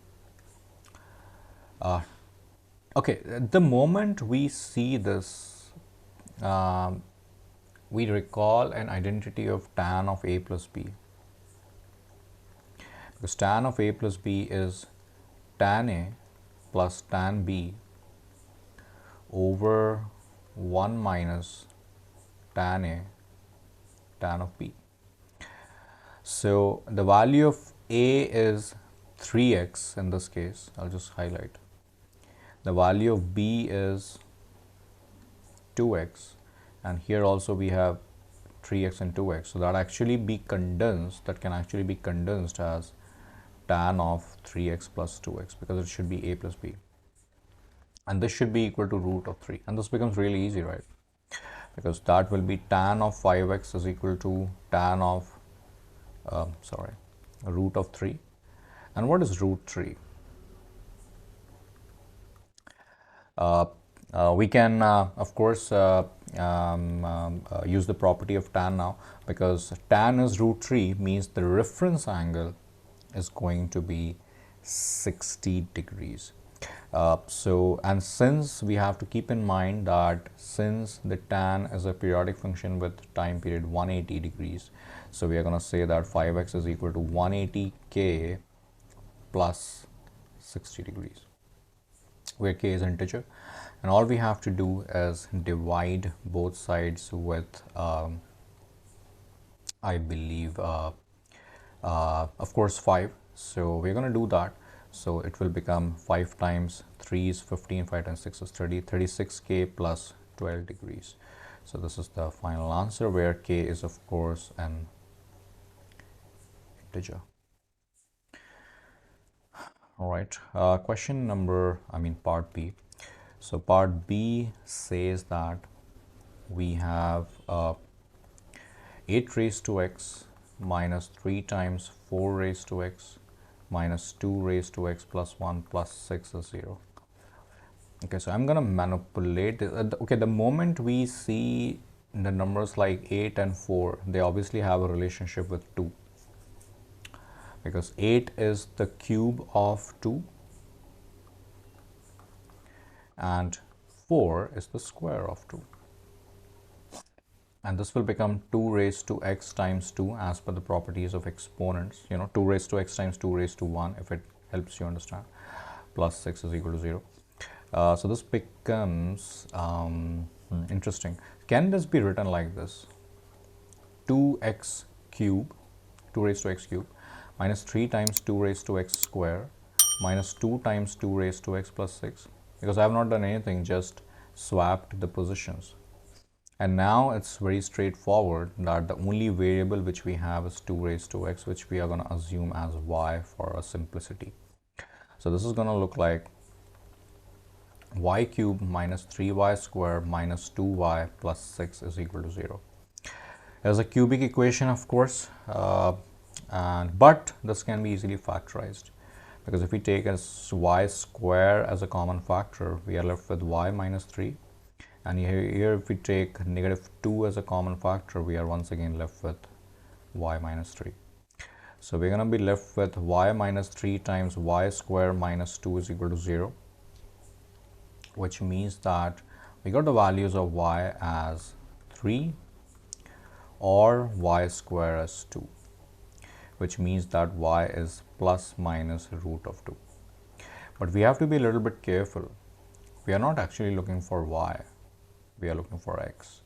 Okay, the moment we see this, we recall an identity of tan of a plus b, because tan of a plus b is tan a plus tan b over 1 minus tan a tan of b. So the value of a is 3x in this case. I'll just highlight. The value of b is 2x, and here also we have 3x and 2x. So that can actually be condensed as tan of 3x plus 2x, because it should be a plus b. And this should be equal to root of 3. And this becomes really easy, right? Because that will be tan of 5x is equal to tan of, root of 3. And what is root 3? We can, of course, use the property of tan now, because tan is root 3 means the reference angle is going to be 60 degrees. And since we have to keep in mind that since the tan is a periodic function with time period 180 degrees, so we are going to say that 5x is equal to 180k plus 60 degrees, where k is integer, and all we have to do is divide both sides with I believe of course 5. So we're going to do that. So it will become 5 times 3 is 15, 5 times 6 is 30, 36k plus 12 degrees. So this is the final answer, where k is of course an integer. All right, question number, part B. So part B says that we have 8 raised to x minus 3 times 4 raised to x minus 2 raised to x plus 1 plus 6 is 0. Okay, so I'm going to manipulate this. Okay, the moment we see the numbers like 8 and 4, they obviously have a relationship with 2, because 8 is the cube of 2 and 4 is the square of 2. And this will become 2 raised to x times 2 as per the properties of exponents. 2 raised to x times 2 raised to 1, if it helps you understand, plus 6 is equal to 0. So this becomes interesting. Can this be written like this? 2x cube, 2 raised to x cube, minus 3 times 2 raised to x square, minus 2 times 2 raised to x plus 6. Because I have not done anything, just swapped the positions. And now it's very straightforward that the only variable which we have is 2 raised to x, which we are going to assume as y for a simplicity. So this is going to look like y cube minus 3y square minus 2y plus 6 is equal to 0. There's a cubic equation, of course, but this can be easily factorized, because if we take as y square as a common factor, we are left with y minus 3. And here if we take negative 2 as a common factor, we are once again left with y minus 3. So we're going to be left with y minus 3 times y square minus 2 is equal to 0, which means that we got the values of y as 3 or y square as 2, which means that y is plus minus root of 2. But we have to be a little bit careful. We are not actually looking for y, we are looking for x.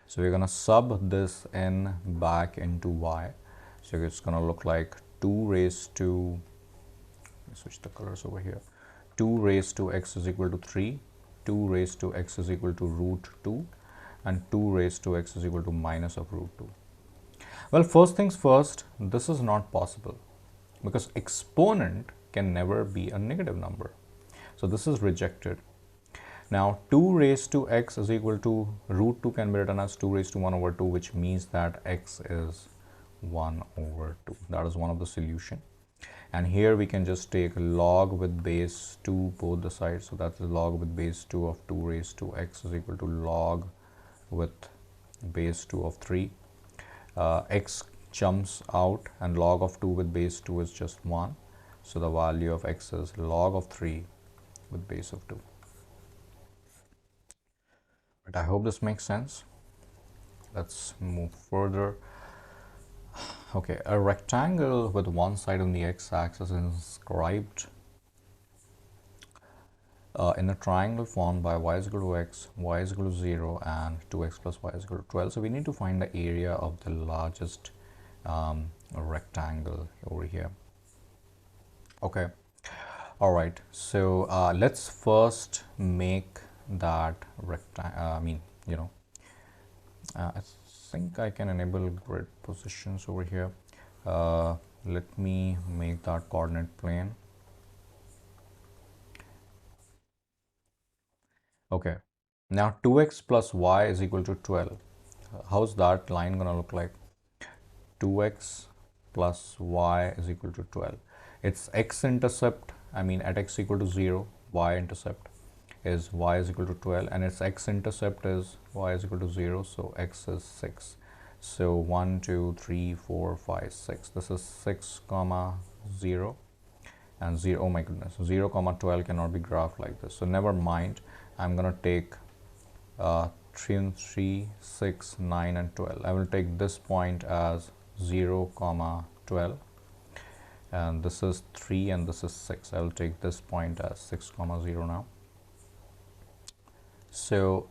So we're going to sub this in back into y. So it's going to look like 2 raised to, let me switch the colors over here, 2 raised to x is equal to 3, 2 raised to x is equal to root 2, and 2 raised to x is equal to minus of root 2. Well, first things first, this is not possible, because exponent can never be a negative number. So this is rejected. Now 2 raised to x is equal to root 2 can be written as 2 raised to 1 over 2, which means that x is 1 over 2. That is one of the solution. And here we can just take log with base 2 both the sides. So that's the log with base 2 of 2 raised to x is equal to log with base 2 of 3. X jumps out, and log of 2 with base 2 is just 1. So the value of x is log of 3 with base of 2. But I hope this makes sense. Let's move further. Okay, a rectangle with one side on the x-axis is inscribed in a triangle formed by y is equal to x, y is equal to 0, and 2x plus y is equal to 12. So we need to find the area of the largest rectangle over here. Okay. All right. So let's first make that rectangle. I mean, you know, I think I can enable grid positions over here. Let me make that coordinate plane. Okay. Now 2x plus y is equal to 12. How's that line going to look like? 2x plus y is equal to 12. Its x-intercept, I mean at x equal to 0, y-intercept is y is equal to 12, and its x-intercept is y is equal to 0, so x is 6. So 1, 2, 3, 4, 5, 6. This is 6 comma 0 and 0. Oh my goodness, 0 comma 12 cannot be graphed like this. So never mind. I'm gonna take 3 and 3, 6, 9 and 12. I will take this point as 0 comma 12, and this is 3 and this is 6. I will take this point as 6 comma 0 now. So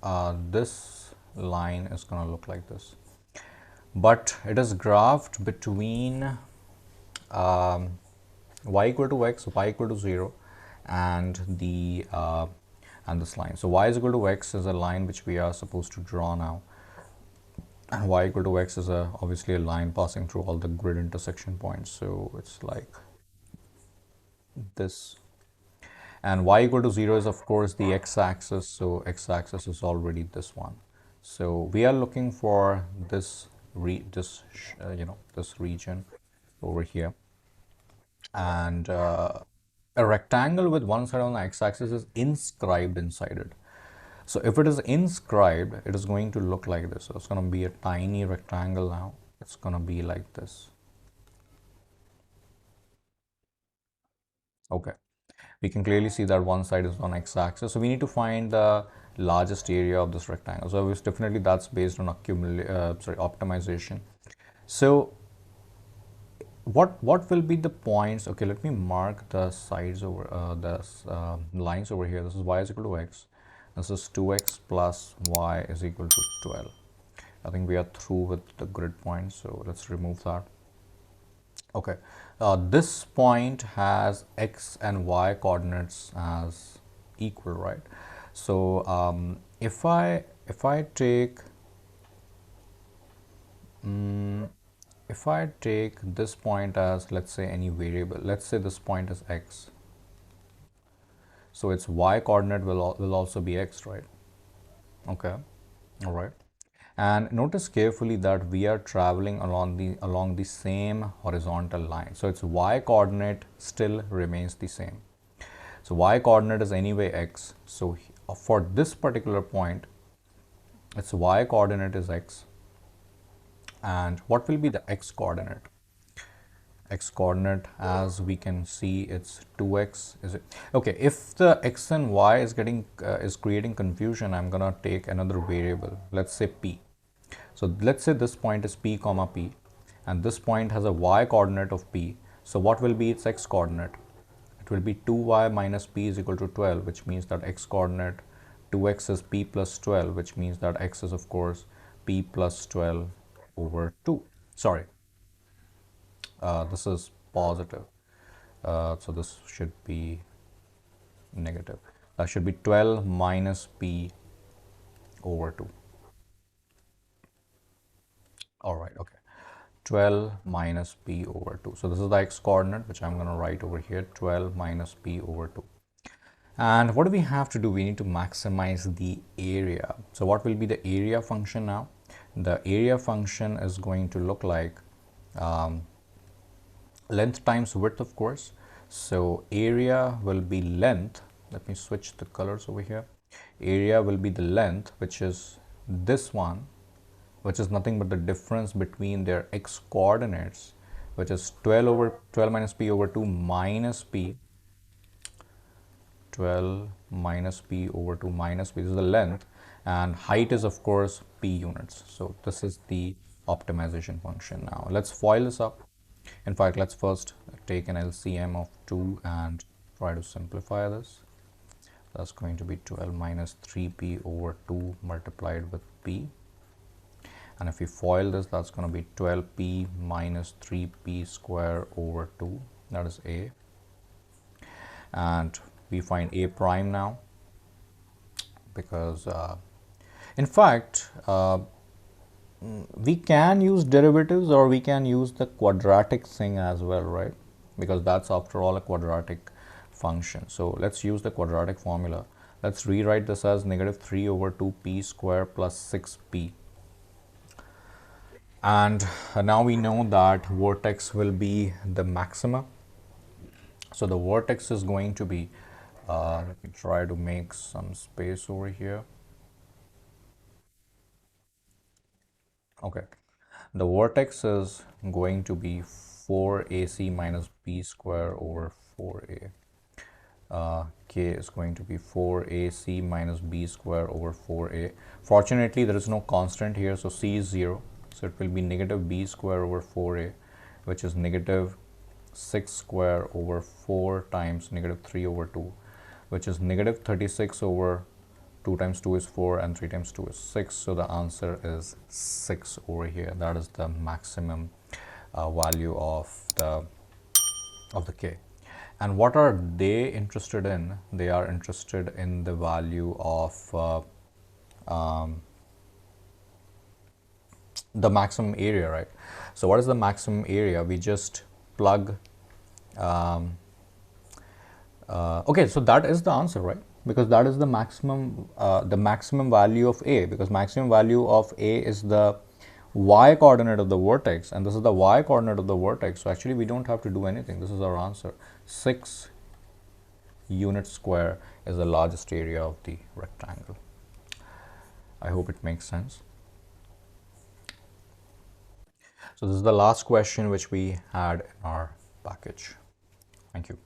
this line is going to look like this, but it is graphed between y equal to x, y equal to 0, and the and this line. So y is equal to x is a line which we are supposed to draw now, and y equal to x is obviously a line passing through all the grid intersection points. So it's like this, and y equal to 0 is of course the x-axis, so x-axis is already this one. So we are looking for this this region over here, and a rectangle with one side on the x-axis is inscribed inside it. So if it is inscribed, it is going to look like this. So it's going to be a tiny rectangle now. It's going to be like this. Okay. We can clearly see that one side is on x-axis. So we need to find the largest area of this rectangle. So it's definitely that's based on optimization. So what will be the points? Okay, let me mark the sides over the lines over here. This is y is equal to x. This is 2x plus y is equal to 12. I think we are through with the grid points, so let's remove that. Okay, this point has x and y coordinates as equal, right? So if I take if I take this point as, let's say, any variable, let's say this point is x, so its y coordinate will also be x, right? Okay, all right. And notice carefully that we are traveling along the same horizontal line. So its y coordinate still remains the same. So y coordinate is anyway x. So for this particular point, its y coordinate is x. And what will be the x coordinate? X coordinate, as we can see, it's 2x. Is it okay? If the x and y is creating confusion, I'm gonna take another variable. Let's say p. So let's say this point is p comma p, and this point has a y coordinate of p. So what will be its x coordinate? It will be 2y minus p is equal to 12, which means that x coordinate 2x is p plus 12, which means that x is of course p plus 12 over 2. Sorry, this is positive. So this should be negative. That should be 12 minus p over 2. All right, okay. 12 minus p over 2. So this is the x coordinate, which I'm going to write over here, 12 minus p over 2. And what do we have to do? We need to maximize the area. So what will be the area function now? The area function is going to look like length times width, of course. So area will be length. Let me switch the colors over here. Area will be the length, which is this one, which is nothing but the difference between their x coordinates, which is 12 minus p over 2 minus p. 12 minus p over 2 minus p. This is the length, and height is of course p units. So this is the optimization function. Now let's FOIL this up. In fact, let's first take an LCM of 2 and try to simplify this. That's going to be 12 minus 3p over 2 multiplied with p. And if we FOIL this, that's going to be 12p minus 3p square over 2. That is a. And we find a prime now, because in fact we can use derivatives, or we can use the quadratic thing as well, right? Because that's after all a quadratic function. So let's use the quadratic formula. Let's rewrite this as negative 3 over 2p square plus 6p. And now we know that vertex will be the maxima. So the vertex is going to be, let me try to make some space over here. Okay, the vertex is going to be 4ac minus b square over 4a. K is going to be 4ac minus b square over 4a. Fortunately, there is no constant here, so c is 0. So it will be negative b square over 4a, which is negative 6 square over 4 times negative 3 over 2, which is negative 36 over 2 times 2 is 4 and 3 times 2 is 6. So the answer is 6 over here. That is the maximum value of the k. And what are they interested in? They are interested in the value of the maximum area, right? So what is the maximum area? We just plug okay, so that is the answer, right? Because that is the maximum value of a, because maximum value of a is the y coordinate of the vertex, and this is the y coordinate of the vertex. So actually we don't have to do anything. This is our answer. 6 unit square is the largest area of the rectangle. I hope it makes sense. So this is the last question which we had in our package. Thank you.